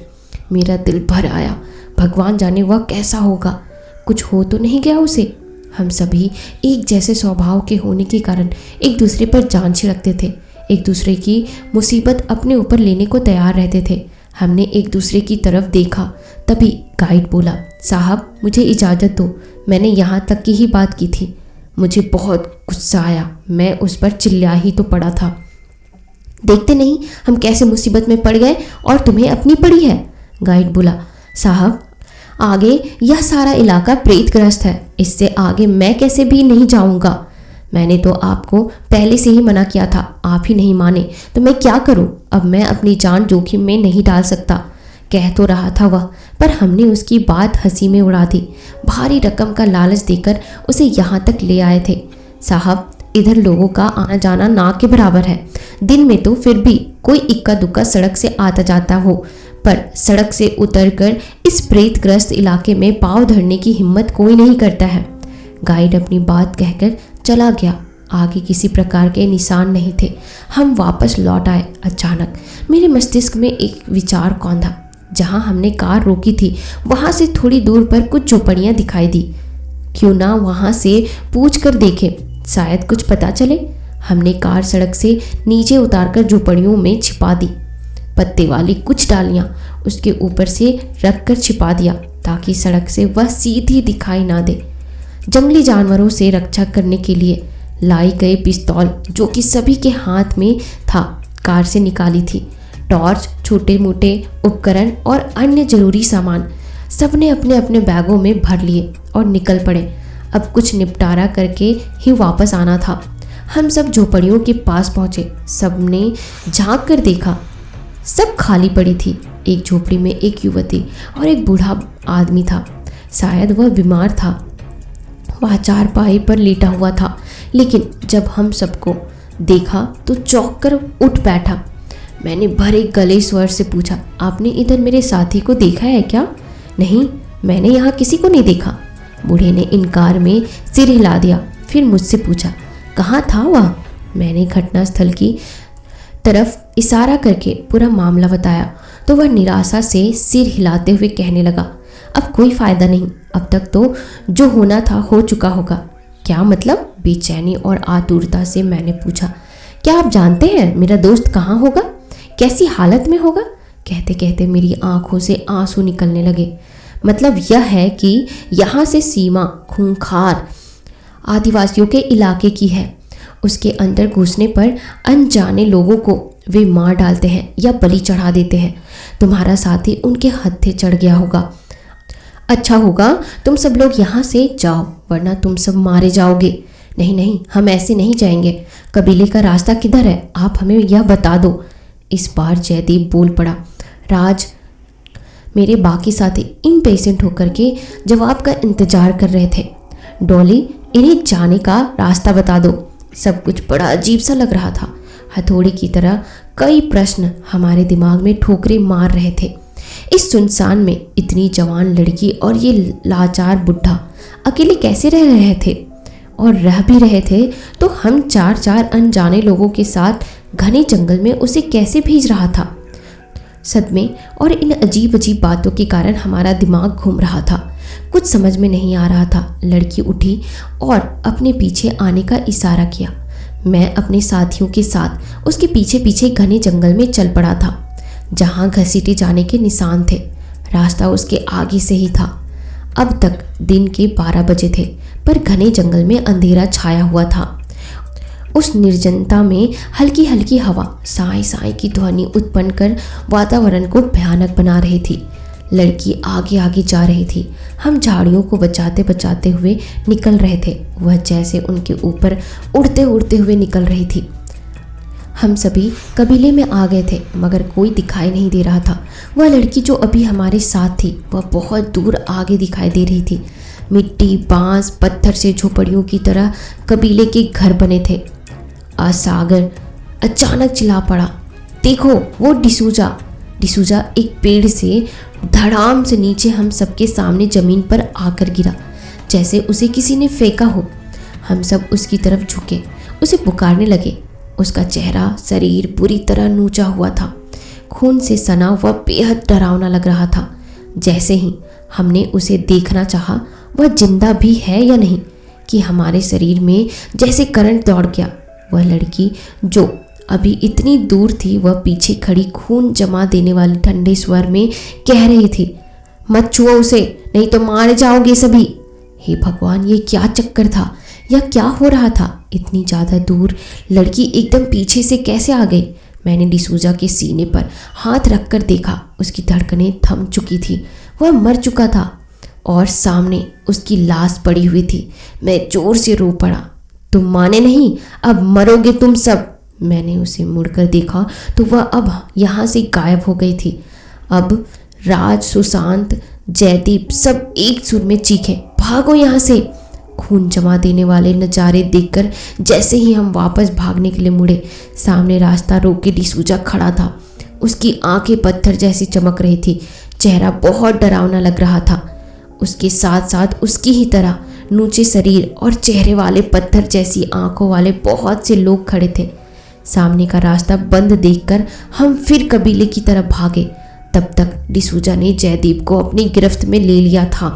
मेरा दिल भर आया। भगवान जाने वह कैसा होगा, कुछ हो तो नहीं गया उसे। हम सभी एक जैसे स्वभाव के होने के कारण एक दूसरे पर जान छिड़कते थे। एक दूसरे की मुसीबत अपने ऊपर लेने को तैयार रहते थे। हमने एक दूसरे की तरफ देखा। तभी गाइड बोला, साहब मुझे इजाज़त दो, मैंने यहाँ तक की ही बात की थी। मुझे बहुत गुस्सा आया। मैं उस पर चिल्ला ही तो पड़ा था। देखते नहीं हम कैसे मुसीबत में पड़ गए और तुम्हें अपनी पड़ी है। गाइड बोला, साहब आगे यह सारा इलाका प्रेतग्रस्त है, इससे आगे मैं कैसे भी नहीं जाऊंगा। मैंने तो आपको पहले से ही मना किया था, आप ही नहीं माने तो मैं क्या करूं? अब मैं अपनी जान जोखिम में नहीं डाल सकता, कह तो रहा था वह, पर हमने उसकी बात हंसी में उड़ा दी। भारी रकम का लालच देकर उसे यहाँ तक ले आए थे। साहब, इधर लोगों का आना जाना ना के बराबर है। दिन में तो फिर भी कोई इक्का दुक्का सड़क से आता जाता हो, पर सड़क से उतरकर इस प्रेतग्रस्त इलाके में पाँव धरने की हिम्मत कोई नहीं करता है। गाइड अपनी बात कहकर चला गया। आगे किसी प्रकार के निशान नहीं थे। हम वापस लौट आए। अचानक मेरे मस्तिष्क में एक विचार कौंधा। जहाँ हमने कार रोकी थी वहाँ से थोड़ी दूर पर कुछ झोपड़ियाँ दिखाई दी। क्यों ना वहाँ से पूछ कर देखें, शायद कुछ पता चले। हमने कार सड़क से नीचे उतारकर झोपड़ियों में छिपा दी। पत्ते वाली कुछ डालियाँ उसके ऊपर से रखकर छिपा दिया ताकि सड़क से वह सीधी दिखाई ना दे। जंगली जानवरों से रक्षा करने के लिए लाई गई पिस्तौल, जो कि सभी के हाथ में था, कार से निकाली थी। टॉर्च, छोटे मोटे उपकरण और अन्य जरूरी सामान सबने अपने अपने बैगों में भर लिए और निकल पड़े। अब कुछ निपटारा करके ही वापस आना था। हम सब झोपड़ियों के पास पहुंचे। सबने झांक कर देखा, सब खाली पड़ी थी। एक झोपड़ी में एक युवती और एक बूढ़ा आदमी था। शायद वह बीमार था। वह चारपाई पर लेटा हुआ था, लेकिन जब हम सबको देखा तो चौंक कर उठ बैठा। मैंने भरे गले स्वर से पूछा, आपने इधर मेरे साथी को देखा है क्या? नहीं, मैंने यहाँ किसी को नहीं देखा। बूढ़े ने इनकार में सिर हिला दिया। फिर मुझसे पूछा, कहाँ था वह? मैंने घटनास्थल की तरफ इशारा करके पूरा मामला बताया तो वह निराशा से सिर हिलाते हुए कहने लगा, अब कोई फ़ायदा नहीं, अब तक तो जो होना था हो चुका होगा। क्या मतलब? बेचैनी और आतुरता से मैंने पूछा, क्या आप जानते हैं मेरा दोस्त कहाँ होगा, कैसी हालत में होगा? कहते कहते मेरी आंखों से आंसू निकलने लगे। मतलब यह है कि यहाँ से सीमा खूंखार आदिवासियों के इलाके की है। उसके अंदर घुसने पर अनजाने लोगों को वे मार डालते हैं या बलि चढ़ा देते हैं। तुम्हारा साथी उनके हत्थे चढ़ गया होगा। अच्छा होगा तुम सब लोग यहाँ से जाओ, वरना तुम सब मारे जाओगे। नहीं नहीं, हम ऐसे नहीं जाएंगे। कबीले का रास्ता किधर है, आप हमें यह बता दो। इस बार जयदीप बोल पड़ा। राज, मेरे बाकी साथी इम्पेशेंट होकर के जवाब का इंतजार कर रहे थे। डॉली, इन्हें जाने का रास्ता बता दो। सब कुछ बड़ा अजीब सा लग रहा था। हथौड़ी की तरह कई प्रश्न हमारे दिमाग में ठोकरें मार रहे थे। इस सुनसान में इतनी जवान लड़की और ये लाचार बुढ़ा अकेले कैसे रह रहे थे? और रह भी रहे थे तो हम चार चार अनजाने लोगों के साथ घने जंगल में उसे कैसे भेज रहा था? सदमे और इन अजीब अजीब बातों के कारण हमारा दिमाग घूम रहा था। कुछ समझ में नहीं आ रहा था। लड़की उठी और अपने पीछे आने का इशारा किया। मैं अपने साथियों के साथ उसके पीछे पीछे घने जंगल में चल पड़ा था, जहाँ घसीटे जाने के निशान थे। रास्ता उसके आगे से ही था। अब तक दिन के 12 बजे थे, पर घने जंगल में अंधेरा छाया हुआ था। उस निर्जनता में हल्की हल्की हवा साए साए की ध्वनि उत्पन्न कर वातावरण को भयानक बना रही थी। लड़की आगे आगे जा रही थी। हम झाड़ियों को बचाते बचाते हुए निकल रहे थे। वह जैसे उनके ऊपर उड़ते उड़ते हुए निकल रही थी। हम सभी कबीले में आ गए थे, मगर कोई दिखाई नहीं दे रहा था। वह लड़की जो अभी हमारे साथ थी, वह बहुत दूर आगे दिखाई दे रही थी। मिट्टी, बांस, पत्थर से झोपड़ियों की तरह कबीले के घर बने थे। सागर अचानक चिल्ला पड़ा, देखो वो डिसूजा। डिसूजा एक पेड़ से धड़ाम से नीचे हम सबके सामने जमीन पर आकर गिरा, जैसे उसे किसी ने फेंका हो। हम सब उसकी तरफ झुके, उसे पुकारने लगे। उसका चेहरा, शरीर पूरी तरह नूचा हुआ था। खून से सना हुआ बेहद डरावना लग रहा था। जैसे ही हमने उसे देखना चाहा, वह जिंदा भी है या नहीं, कि हमारे शरीर में जैसे करंट दौड़ गया। वह लड़की जो अभी इतनी दूर थी, वह पीछे खड़ी खून जमा देने वाले ठंडे स्वर में कह रही थी, मत छुओ उसे, नहीं तो मारे जाओगे सभी। हे भगवान, ये क्या चक्कर था? यह क्या हो रहा था? इतनी ज़्यादा दूर लड़की एकदम पीछे से कैसे आ गई? मैंने डिसूजा के सीने पर हाथ रखकर देखा। उसकी धड़कनें थम चुकी थी। वह मर चुका था और सामने उसकी लाश पड़ी हुई थी। मैं जोर से रो पड़ा। तुम माने नहीं, अब मरोगे तुम सब। मैंने उसे मुड़कर देखा तो वह अब यहाँ से गायब हो गई थी। अब राज, सुशांत, जयदीप सब एक सुर में चीखे, भागो यहाँ से। खून जमा देने वाले नज़ारे देखकर जैसे ही हम वापस भागने के लिए मुड़े, सामने रास्ता रोक के डिसूजा खड़ा था। उसकी आंखें पत्थर जैसी चमक रही थी, चेहरा बहुत डरावना लग रहा था। उसके साथ साथ उसकी ही तरह नूचे शरीर और चेहरे वाले पत्थर जैसी आंखों वाले बहुत से लोग खड़े थे। सामने का रास्ता बंद देखकर हम फिर कबीले की तरफ भागे। तब तक डिसूजा ने जयदीप को अपनी गिरफ्त में ले लिया था।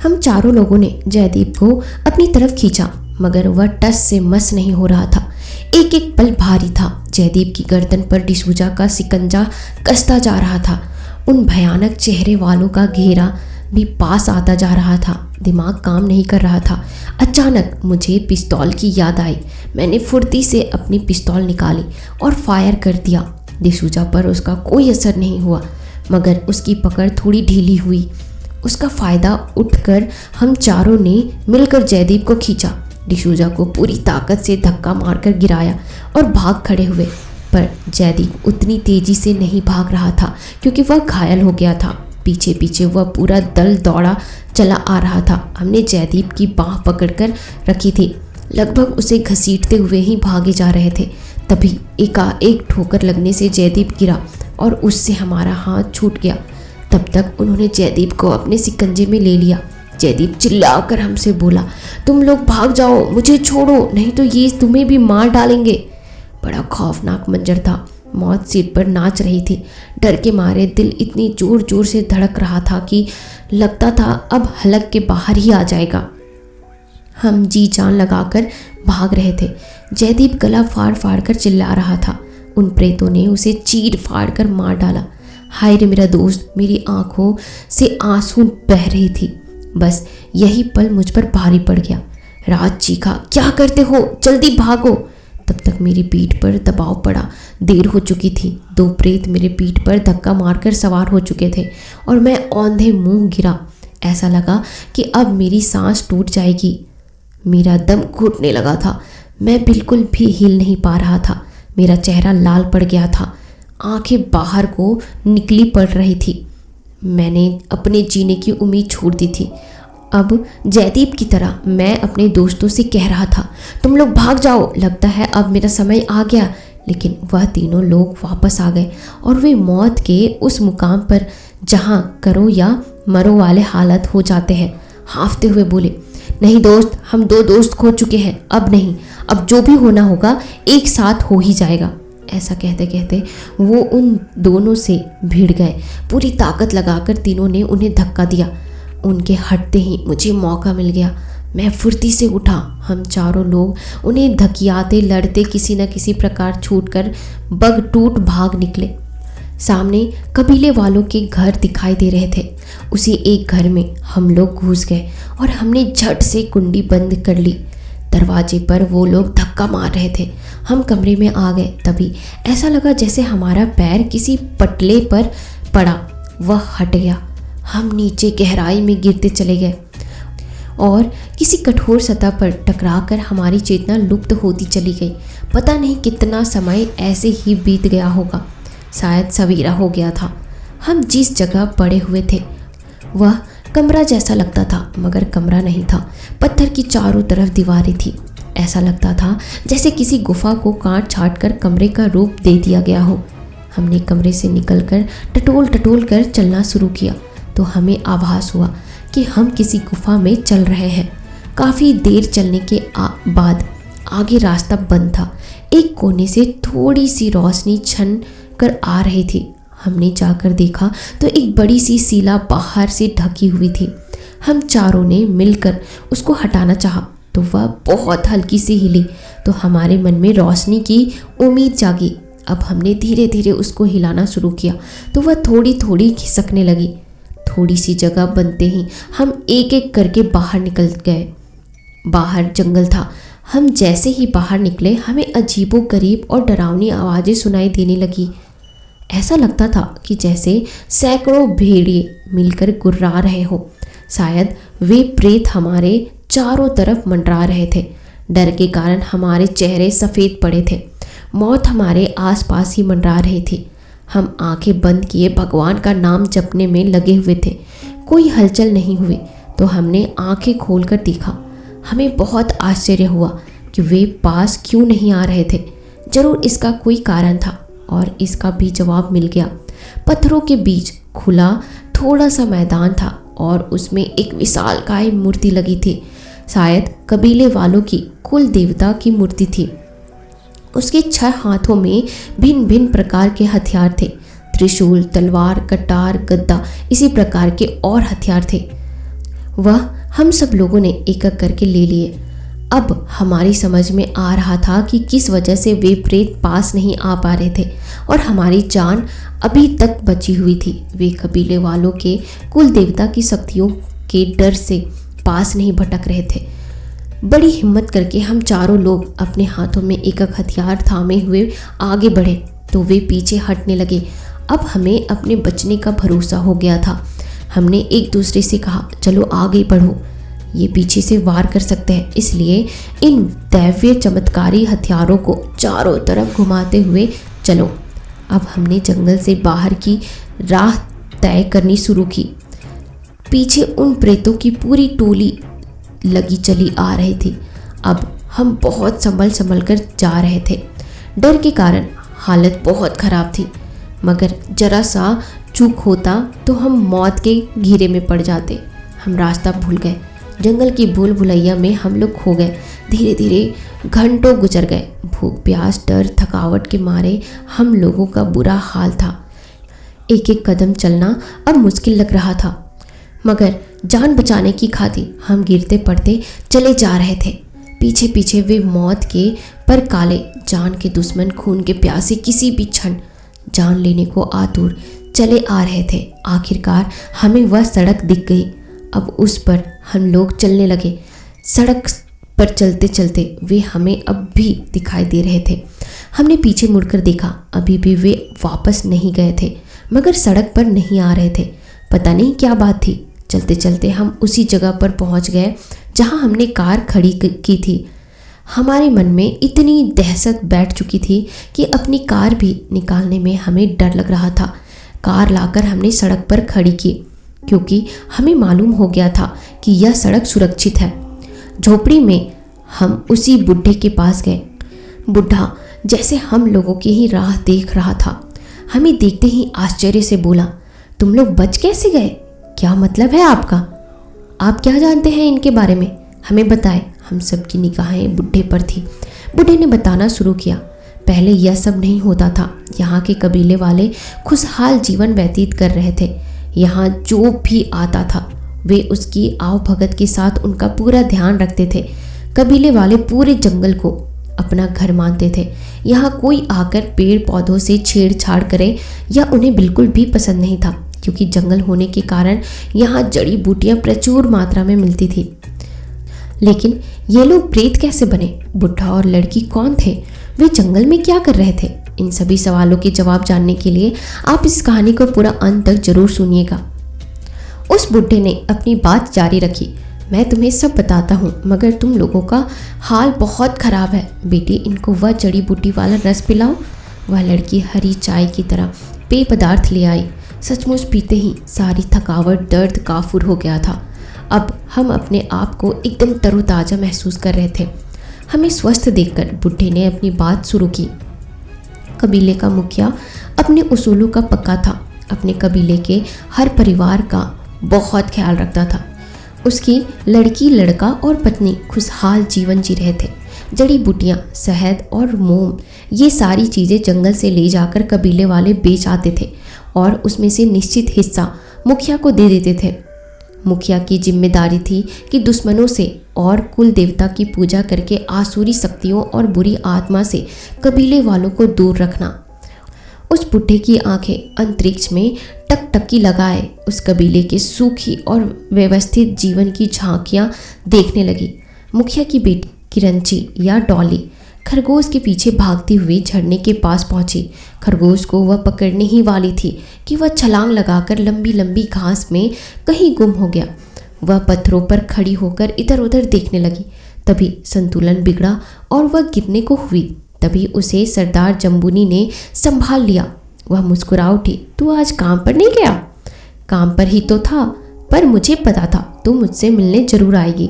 हम चारों लोगों ने जयदीप को अपनी तरफ खींचा, मगर वह टस से मस नहीं हो रहा था। एक एक पल भारी था। जयदीप की गर्दन पर डिसूजा का सिकंजा कसता जा रहा था। उन भयानक चेहरे वालों का घेरा भी पास आता जा रहा था। दिमाग काम नहीं कर रहा था। अचानक मुझे पिस्तौल की याद आई। मैंने फुर्ती से अपनी पिस्तौल निकाली और फायर कर दिया। डिसूजा पर उसका कोई असर नहीं हुआ, मगर उसकी पकड़ थोड़ी ढीली हुई। उसका फ़ायदा उठकर हम चारों ने मिलकर जयदीप को खींचा। डिसूजा को पूरी ताकत से धक्का मारकर गिराया और भाग खड़े हुए, पर जयदीप उतनी तेज़ी से नहीं भाग रहा था क्योंकि वह घायल हो गया था। पीछे पीछे वह पूरा दल दौड़ा चला आ रहा था। हमने जयदीप की बाँह पकड़कर रखी थी, लगभग उसे घसीटते हुए ही भागे जा रहे थे। तभी एकाएक ठोकर लगने से जयदीप गिरा और उससे हमारा हाथ छूट गया। तब तक उन्होंने जयदीप को अपने सिकंजे में ले लिया। जयदीप चिल्लाकर हमसे बोला, तुम लोग भाग जाओ, मुझे छोड़ो, नहीं तो ये तुम्हें भी मार डालेंगे। बड़ा खौफनाक मंजर था। मौत सिर पर नाच रही थी। डर के मारे दिल इतनी जोर जोर से धड़क रहा था कि लगता था अब हलक के बाहर ही आ जाएगा। हम जी जान लगाकर भाग रहे थे। जयदीप गला फाड़ फाड़ कर चिल्ला रहा था। उन प्रेतों ने उसे चीर फाड़ कर मार डाला। हाय रे मेरा दोस्त, मेरी आंखों से आंसू बह रही थी। बस यही पल मुझ पर भारी पड़ गया। राज चीखा, क्या करते हो, जल्दी भागो। तब तक मेरी पीठ पर दबाव पड़ा। देर हो चुकी थी। 2 प्रेत मेरे पीठ पर धक्का मारकर सवार हो चुके थे और मैं औंधे मुंह गिरा। ऐसा लगा कि अब मेरी सांस टूट जाएगी। मेरा दम घुटने लगा था। मैं बिल्कुल भी हिल नहीं पा रहा था। मेरा चेहरा लाल पड़ गया था। आंखें बाहर को निकली पड़ रही थी। मैंने अपने जीने की उम्मीद छोड़ दी थी। अब जयदीप की तरह मैं अपने दोस्तों से कह रहा था, तुम लोग भाग जाओ, लगता है अब मेरा समय आ गया। लेकिन वह तीनों लोग वापस आ गए और वे मौत के उस मुकाम पर जहां करो या मरो वाले हालत हो जाते हैं। हाँफते हुए बोले, नहीं दोस्त, हम 2 दोस्त खो चुके हैं, अब नहीं, अब जो भी होना होगा एक साथ हो ही जाएगा। ऐसा कहते कहते वो उन दोनों से भिड़ गए। पूरी ताकत लगाकर तीनों ने उन्हें धक्का दिया। उनके हटते ही मुझे मौका मिल गया। मैं फुर्ती से उठा। हम चारों लोग उन्हें धकियाते लड़ते किसी न किसी प्रकार छूटकर बग टूट भाग निकले। सामने कबीले वालों के घर दिखाई दे रहे थे। उसी एक घर में हम लोग घुस गए और हमने झट से कुंडी बंद कर ली। दरवाजे पर वो लोग धक्का मार रहे थे। हम कमरे में आ गए। तभी ऐसा लगा जैसे हमारा पैर किसी पटले पर पड़ा। वह हट गया। हम नीचे गहराई में गिरते चले गए और किसी कठोर सतह पर टकराकर हमारी चेतना लुप्त होती चली गई। पता नहीं कितना समय ऐसे ही बीत गया होगा। शायद सवेरा हो गया था। हम जिस जगह पड़े हुए थे वह कमरा जैसा लगता था, मगर कमरा नहीं था। पत्थर की चारों तरफ दीवारें थी। ऐसा लगता था जैसे किसी गुफा को काट छाट कर कमरे का रूप दे दिया गया हो। हमने कमरे से निकलकर टटोल टटोल कर चलना शुरू किया तो हमें आभास हुआ कि हम किसी गुफा में चल रहे हैं। काफ़ी देर चलने के बाद आगे रास्ता बंद था। एक कोने से थोड़ी सी रोशनी छन कर आ रही थी। हमने जाकर देखा तो एक बड़ी सी सीला बाहर से ढकी हुई थी। हम चारों ने मिलकर उसको हटाना चाहा तो वह बहुत हल्की सी हिली तो हमारे मन में रोशनी की उम्मीद जागी। अब हमने धीरे धीरे उसको हिलाना शुरू किया तो वह थोड़ी थोड़ी खिसकने लगी। थोड़ी सी जगह बनते ही हम एक एक करके बाहर निकल गए। बाहर जंगल था। हम जैसे ही बाहर निकले हमें अजीबोगरीब और डरावनी आवाज़ें सुनाई देने लगी। ऐसा लगता था कि जैसे सैकड़ों भेड़िए मिलकर गुर्रा रहे हो। शायद वे प्रेत हमारे चारों तरफ मंडरा रहे थे। डर के कारण हमारे चेहरे सफ़ेद पड़े थे। मौत हमारे आसपास ही मंडरा रही थी। हम आंखें बंद किए भगवान का नाम जपने में लगे हुए थे। कोई हलचल नहीं हुई तो हमने आंखें खोलकर देखा। हमें बहुत आश्चर्य हुआ कि वे पास क्यों नहीं आ रहे थे। जरूर इसका कोई कारण था और इसका भी जवाब मिल गया। पत्थरों के बीच खुला थोड़ा सा मैदान था और उसमें एक विशालकाय मूर्ति लगी थी। शायद कबीले वालों की कुल देवता की मूर्ति थी। उसके 6 हाथों में भिन्न भिन्न प्रकार के हथियार थे। त्रिशूल, तलवार, कटार, गद्दा, इसी प्रकार के और हथियार थे। वह हम सब लोगों ने एक एक करके ले लिए। अब हमारी समझ में आ रहा था कि किस वजह से वे प्रेत पास नहीं आ पा रहे थे और हमारी जान अभी तक बची हुई थी। वे कबीले वालों के कुल देवता की शक्तियों के डर से पास नहीं भटक रहे थे। बड़ी हिम्मत करके हम चारों लोग अपने हाथों में एक एक हथियार थामे हुए आगे बढ़े तो वे पीछे हटने लगे। अब हमें अपने बचने का भरोसा हो गया था। हमने एक दूसरे से कहा, चलो आगे बढ़ो, ये पीछे से वार कर सकते हैं, इसलिए इन दैवीय चमत्कारी हथियारों को चारों तरफ घुमाते हुए चलो। अब हमने जंगल से बाहर की राह तय करनी शुरू की। पीछे उन प्रेतों की पूरी टोली लगी चली आ रही थी। अब हम बहुत संभल कर जा रहे थे। डर के कारण हालत बहुत ख़राब थी, मगर जरा सा चूक होता तो हम मौत के घेरे में पड़ जाते। हम रास्ता भूल गए। जंगल की भूल भुलैया में हम लोग खो गए। धीरे धीरे घंटों गुजर गए। भूख, प्यास, डर, थकावट के मारे हम लोगों का बुरा हाल था। एक एक कदम चलना अब मुश्किल लग रहा था, मगर जान बचाने की खातिर हम गिरते पड़ते चले जा रहे थे। पीछे पीछे वे मौत के पर काले जान के दुश्मन, खून के प्यासे किसी भी क्षण जान लेने को आतुर चले आ रहे थे। आखिरकार हमें वह सड़क दिख गई। अब उस पर हम लोग चलने लगे। सड़क पर चलते चलते वे हमें अब भी दिखाई दे रहे थे। हमने पीछे मुड़कर देखा, अभी भी वे वापस नहीं गए थे, मगर सड़क पर नहीं आ रहे थे। पता नहीं क्या बात थी। चलते चलते हम उसी जगह पर पहुंच गए जहां हमने कार खड़ी की थी। हमारे मन में इतनी दहशत बैठ चुकी थी कि अपनी कार भी निकालने में हमें डर लग रहा था। कार लाकर हमने सड़क पर खड़ी की, क्योंकि हमें मालूम हो गया था कि यह सड़क सुरक्षित है। झोपड़ी में हम उसी बुढ़े के पास गए। बुढ़ा जैसे हम लोगों की ही राह देख रहा था। हमें देखते ही आश्चर्य से बोला, तुम लोग बच कैसे गए? क्या मतलब है आपका? आप क्या जानते हैं इनके बारे में? हमें बताएं। हम सब की निगाहें बुढ़े पर थी। बुढ़े ने बताना शुरू किया, पहले यह सब नहीं होता था। यहाँ के कबीले वाले खुशहाल जीवन व्यतीत कर रहे थे। यहाँ जो भी आता था वे उसकी आवभगत के साथ उनका पूरा ध्यान रखते थे। कबीले वाले पूरे जंगल को अपना घर मानते थे। यहाँ कोई आकर पेड़ पौधों से छेड़छाड़ करे यह उन्हें बिल्कुल भी पसंद नहीं था, क्योंकि जंगल होने के कारण यहाँ जड़ी बूटियाँ प्रचुर मात्रा में मिलती थी। लेकिन ये लोग प्रेत कैसे बने? बुढ़ा और लड़की कौन थे? वे जंगल में क्या कर रहे थे? इन सभी सवालों के जवाब जानने के लिए आप इस कहानी को पूरा अंत तक जरूर सुनिएगा। उस बुढ़े ने अपनी बात जारी रखी, मैं तुम्हें सब बताता हूँ, मगर तुम लोगों का हाल बहुत ख़राब है। बेटी, इनको वह जड़ी बूटी वाला रस पिलाओ। वह लड़की हरी चाय की तरह पेय पदार्थ ले आई। सचमुच पीते ही सारी थकावट, दर्द काफूर हो गया था। अब हम अपने आप को एकदम तरोताज़ा महसूस कर रहे थे। हमें स्वस्थ देखकर बुढ़े ने अपनी बात शुरू की। कबीले का मुखिया अपने उसूलों का पक्का था। अपने कबीले के हर परिवार का बहुत ख्याल रखता था। उसकी लड़की, लड़का और पत्नी खुशहाल जीवन जी रहे थे। जड़ी बूटियाँ, शहद और मोम, ये सारी चीज़ें जंगल से ले जाकर कबीले वाले बेच आते थे और उसमें से निश्चित हिस्सा मुखिया को दे देते थे। मुखिया की जिम्मेदारी थी कि दुश्मनों से और कुल देवता की पूजा करके आसुरी शक्तियों और बुरी आत्मा से कबीले वालों को दूर रखना। उस बुढ़े की आंखें अंतरिक्ष में टकटकी लगाए उस कबीले के सुखी और व्यवस्थित जीवन की झांकियां देखने लगी। मुखिया की बेटी किरंची या डॉली खरगोश के पीछे भागती हुई झरने के पास पहुंची। खरगोश को वह पकड़ने ही वाली थी कि वह छलांग लगाकर लंबी लंबी घास में कहीं गुम हो गया। वह पत्थरों पर खड़ी होकर इधर उधर देखने लगी। तभी संतुलन बिगड़ा और वह गिरने को हुई। तभी उसे सरदार जम्बूनी ने संभाल लिया। वह मुस्कुरा उठी। तू आज काम पर नहीं गया? काम पर ही तो था, पर मुझे पता था तू मुझसे मिलने जरूर आएगी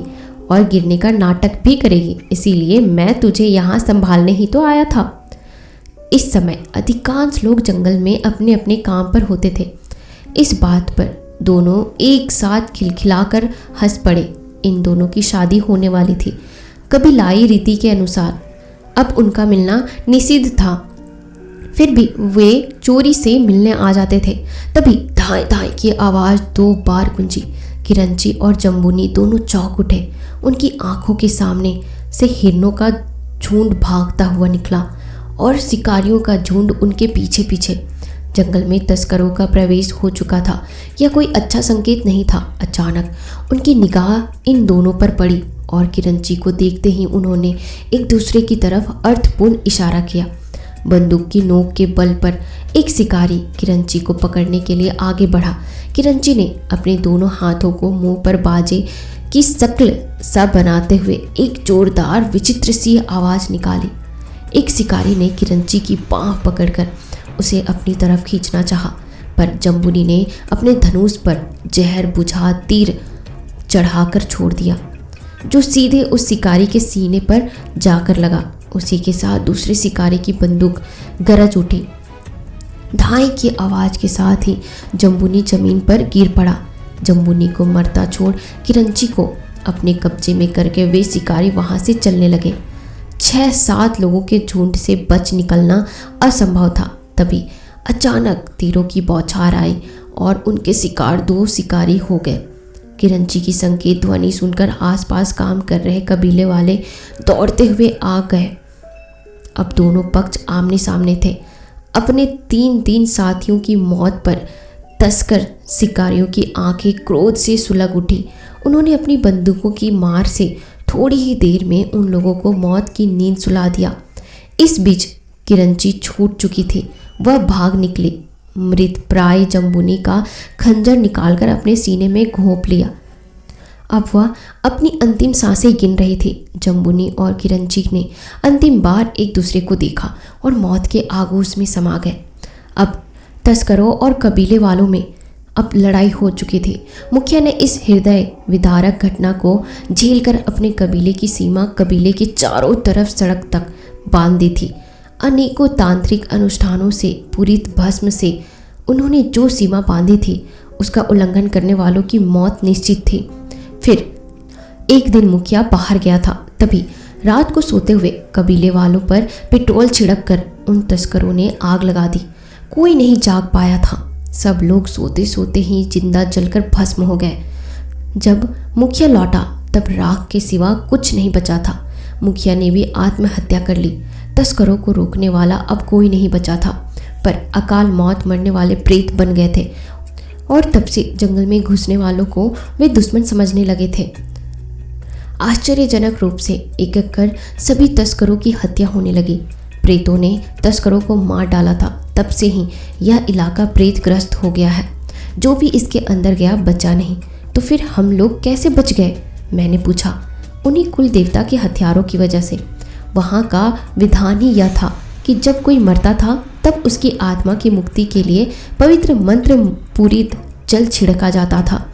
और गिरने का नाटक भी करेगी, इसीलिए मैं तुझे यहाँ संभालने ही तो आया था। इस समय अधिकांश लोग जंगल में अपने अपने काम पर होते थे। इस बात पर दोनों एक साथ खिलखिलाकर हंस पड़े। इन दोनों की शादी होने वाली थी। कबीलाई रीति के अनुसार अब उनका मिलना निषिद्ध था, फिर भी वे चोरी से मिलने आ जाते थे। तभी धाए धाए की आवाज़ 2 बार गूंजी। किरंची और जम्बूनी दोनों चौंक उठे। उनकी आंखों के सामने से हिरणों का झुंड भागता हुआ निकला और शिकारियों का झुंड उनके पीछे पीछे। जंगल में तस्करों का प्रवेश हो चुका था। यह कोई अच्छा संकेत नहीं था। अचानक उनकी निगाह इन दोनों पर पड़ी और किरंची को देखते ही उन्होंने एक दूसरे की तरफ अर्थपूर्ण इशारा किया। बंदूक की नोक के बल पर एक शिकारी किरंची को पकड़ने के लिए आगे बढ़ा। किरंची ने अपने दोनों हाथों को मुंह पर बाजे की शक्ल सा बनाते हुए एक जोरदार विचित्र सी आवाज़ निकाली। एक शिकारी ने किरंची की बाँह पकड़कर उसे अपनी तरफ खींचना चाहा, पर जम्बूनी ने अपने धनुष पर जहर बुझा तीर चढ़ाकर छोड़ दिया, जो सीधे उस शिकारी के सीने पर जाकर लगा। उसी के साथ दूसरे शिकारी की बंदूक गरज उठी। धाई की आवाज़ के साथ ही जम्बूनी जमीन पर गिर पड़ा। जम्बूनी को मरता छोड़ किरंची को अपने कब्जे में करके वे शिकारी वहाँ से चलने लगे। 6-7 लोगों के झुंड से बच निकलना असंभव था। तभी अचानक तीरों की बौछार आई और उनके शिकार 2 शिकारी हो गए। किरंची की संकेत ध्वनि सुनकर आसपास काम कर रहे कबीले वाले दौड़ते हुए आ गए। अब दोनों पक्ष आमने सामने थे। अपने 3 साथियों की मौत पर तस्कर शिकारियों की आंखें क्रोध से सुलग उठी। उन्होंने अपनी बंदूकों की मार से थोड़ी ही देर में उन लोगों को मौत की नींद सुला दिया। इस बीच किरंची छूट चुकी थी। वह भाग निकली। मृत प्राय जम्बूनी का खंजर निकालकर अपने सीने में घोंप लिया। अब वह अपनी अंतिम सांसें गिन रही थी। जम्बूनी और किरंची ने अंतिम बार एक दूसरे को देखा और मौत के आगोश में समा गए। अब तस्करों और कबीले वालों में अब लड़ाई हो चुकी थी। मुखिया ने इस हृदय विदारक घटना को झेलकर अपने कबीले की सीमा कबीले के चारों तरफ सड़क तक बांध दी थी। अनेकों तांत्रिक अनुष्ठानों से पूरित भस्म से उन्होंने जो सीमा बांधी थी उसका उल्लंघन करने वालों की मौत निश्चित थी। फिर एक दिन मुखिया बाहर गया था। तभी रात को सोते हुए कबीले वालों पर पेट्रोल छिड़क कर उन तस्करों ने आग लगा दी। कोई नहीं जाग पाया था। सब लोग सोते सोते ही जिंदा जलकर भस्म हो गए। जब मुखिया लौटा तब राख के सिवा कुछ नहीं बचा था। मुखिया ने भी आत्महत्या कर ली। तस्करों को रोकने वाला अब कोई नहीं बचा था, पर अकाल मौत मरने वाले प्रेत बन गए थे और तब से जंगल में घुसने वालों को वे दुश्मन समझने लगे थे। आश्चर्यजनक रूप से एक एक कर सभी तस्करों की हत्या होने लगी। प्रेतों ने तस्करों को मार डाला था। तब से ही यह इलाका प्रेतग्रस्त हो गया है। जो भी इसके अंदर गया बचा नहीं। तो फिर हम लोग कैसे बच गए? मैंने पूछा। उन्हीं कुल देवता के हथियारों की वजह से। वहाँ का विधान ही यह था कि जब कोई मरता था तब उसकी आत्मा की मुक्ति के लिए पवित्र मंत्र पूरित जल छिड़का जाता था।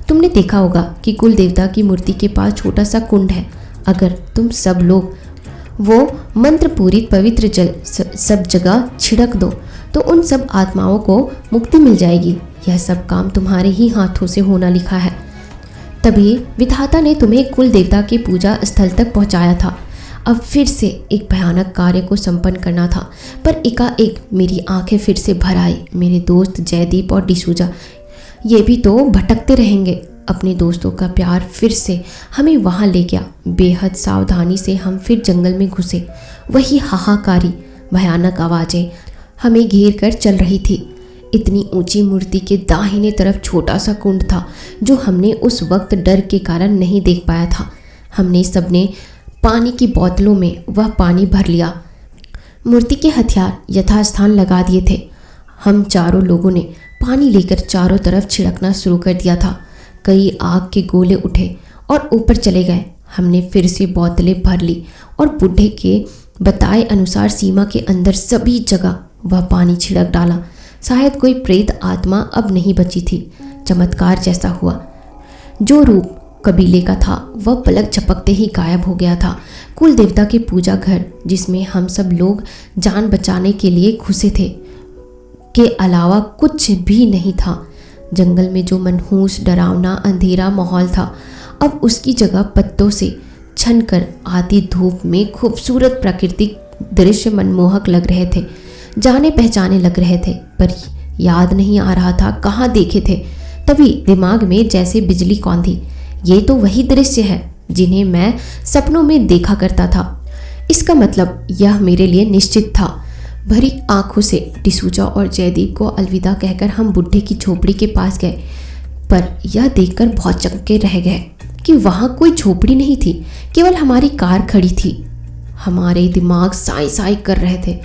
तुमने देखा होगा कि कुल देवता की मूर्ति के पास छोटा सा कुंड है। अगर तुम सब लोग वो मंत्र पूरित पवित्र जल सब जगह छिड़क दो तो उन सब आत्माओं को मुक्ति मिल जाएगी। यह सब काम तुम्हारे ही हाथों से होना लिखा है। तभी विधाता ने तुम्हें कुल देवता के पूजा स्थल तक पहुंचाया था। अब फिर से एक भयानक कार्य को संपन्न करना था, पर एकाएक मेरी आंखें फिर से भर आई। मेरे दोस्त जयदीप और डिसूजा ये भी तो भटकते रहेंगे। अपने दोस्तों का प्यार फिर से हमें वहाँ ले गया। बेहद सावधानी से हम फिर जंगल में घुसे। वही हाहाकारी भयानक आवाज़ें हमें घेर कर चल रही थी। इतनी ऊंची मूर्ति के दाहिने तरफ छोटा सा कुंड था जो हमने उस वक्त डर के कारण नहीं देख पाया था। हमने सबने पानी की बोतलों में वह पानी भर लिया। मूर्ति के हथियार यथास्थान लगा दिए थे। हम चारों लोगों ने पानी लेकर चारों तरफ छिड़कना शुरू कर दिया था। कई आग के गोले उठे और ऊपर चले गए। हमने फिर से बोतलें भर ली और बूढ़े के बताए अनुसार सीमा के अंदर सभी जगह वह पानी छिड़क डाला। शायद कोई प्रेत आत्मा अब नहीं बची थी। चमत्कार जैसा हुआ। जो रूप कबीले का था वह पलक झपकते ही गायब हो गया था। कुल देवता के पूजा घर जिसमें हम सब लोग जान बचाने के लिए घुसे थे के अलावा कुछ भी नहीं था। जंगल में जो मनहूस डरावना अंधेरा माहौल था, अब उसकी जगह पत्तों से छनकर आती धूप में खूबसूरत प्राकृतिक दृश्य मनमोहक लग रहे थे, जाने पहचाने लग रहे थे। पर याद नहीं आ रहा था कहाँ देखे थे। तभी दिमाग में जैसे बिजली कौंधी। ये तो वही दृश्य है जिन्हें मैं सपनों में देखा करता था। इसका मतलब यह मेरे लिए निश्चित था। भरी आंखों से डिसूजा और जयदीप को अलविदा कहकर हम बुढ़े की झोपड़ी के पास गए, पर यह देखकर बहुत चौंके रह गए कि वहाँ कोई झोपड़ी नहीं थी, केवल हमारी कार खड़ी थी। हमारे दिमाग साई साई कर रहे थे।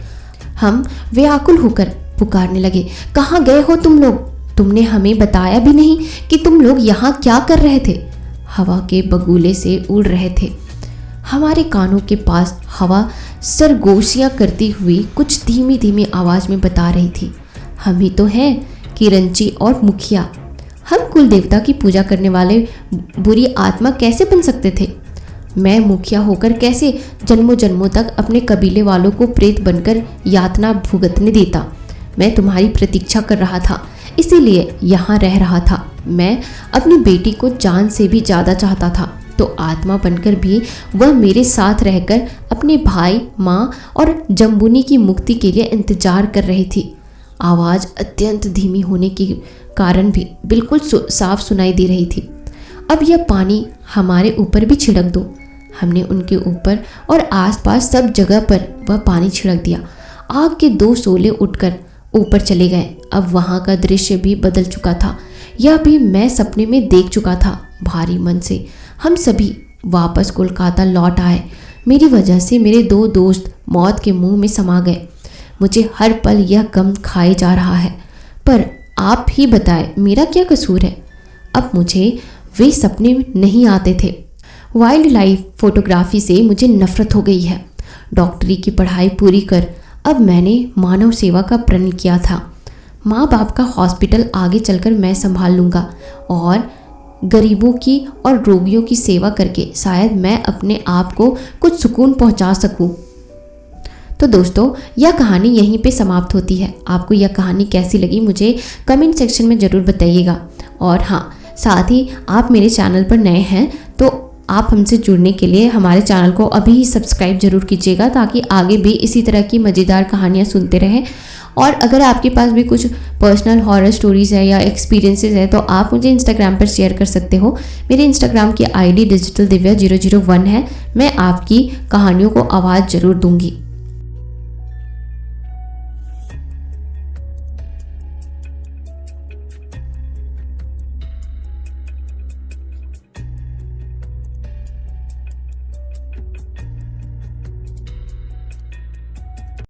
हम व्याकुल होकर पुकारने लगे, कहाँ गए हो तुम लोग? तुमने हमें बताया भी नहीं कि तुम लोग यहाँ क्या कर रहे थे। हवा के बगुले से उड़ रहे थे। हमारे कानों के पास हवा सरगोशियाँ करती हुई कुछ धीमी धीमी आवाज़ में बता रही थी, हम ही तो हैं किरंची और मुखिया। हम कुल देवता की पूजा करने वाले बुरी आत्मा कैसे बन सकते थे? मैं मुखिया होकर कैसे जन्मों जन्मों तक अपने कबीले वालों को प्रेत बनकर यातना भुगतने देता? मैं तुम्हारी प्रतीक्षा कर रहा था, इसीलिए यहाँ रह रहा था। मैं अपनी बेटी को जान से भी ज़्यादा चाहता था, तो आत्मा बनकर भी वह मेरे साथ रहकर अपने भाई, माँ और जम्बुनी की मुक्ति के लिए इंतजार कर रही थी। आवाज़ अत्यंत धीमी होने के कारण भी बिल्कुल साफ सुनाई दे रही थी। अब यह पानी हमारे ऊपर भी छिड़क दो। हमने उनके ऊपर और आसपास सब जगह पर वह पानी छिड़क दिया। आग के 2 शोले उठकर ऊपर चले गए। अब वहाँ का दृश्य भी बदल चुका था। यह भी मैं सपने में देख चुका था। भारी मन से हम सभी वापस कोलकाता लौट आए। मेरी वजह से मेरे 2 दोस्त मौत के मुंह में समा गए। मुझे हर पल यह गम खाए जा रहा है। पर आप ही बताएं, मेरा क्या कसूर है? अब मुझे वे सपने नहीं आते थे। वाइल्ड लाइफ फोटोग्राफी से मुझे नफरत हो गई है। डॉक्टरी की पढ़ाई पूरी कर अब मैंने मानव सेवा का प्रण किया था। माँ बाप का हॉस्पिटल आगे चलकर मैं संभाल लूँगा और गरीबों की और रोगियों की सेवा करके शायद मैं अपने आप को कुछ सुकून पहुँचा सकूँ। तो दोस्तों, यह कहानी यहीं पे समाप्त होती है। आपको यह कहानी कैसी लगी मुझे कमेंट सेक्शन में ज़रूर बताइएगा। और हाँ, साथ ही आप मेरे चैनल पर नए हैं तो आप हमसे जुड़ने के लिए हमारे चैनल को अभी ही सब्सक्राइब जरूर कीजिएगा, ताकि आगे भी इसी तरह की मज़ेदार कहानियाँ सुनते रहें। और अगर आपके पास भी कुछ पर्सनल हॉरर स्टोरीज़ है या एक्सपीरियंसेस है तो आप मुझे इंस्टाग्राम पर शेयर कर सकते हो। मेरे इंस्टाग्राम की आईडी digital divya 001 है। मैं आपकी कहानियों को आवाज़ ज़रूर दूंगी।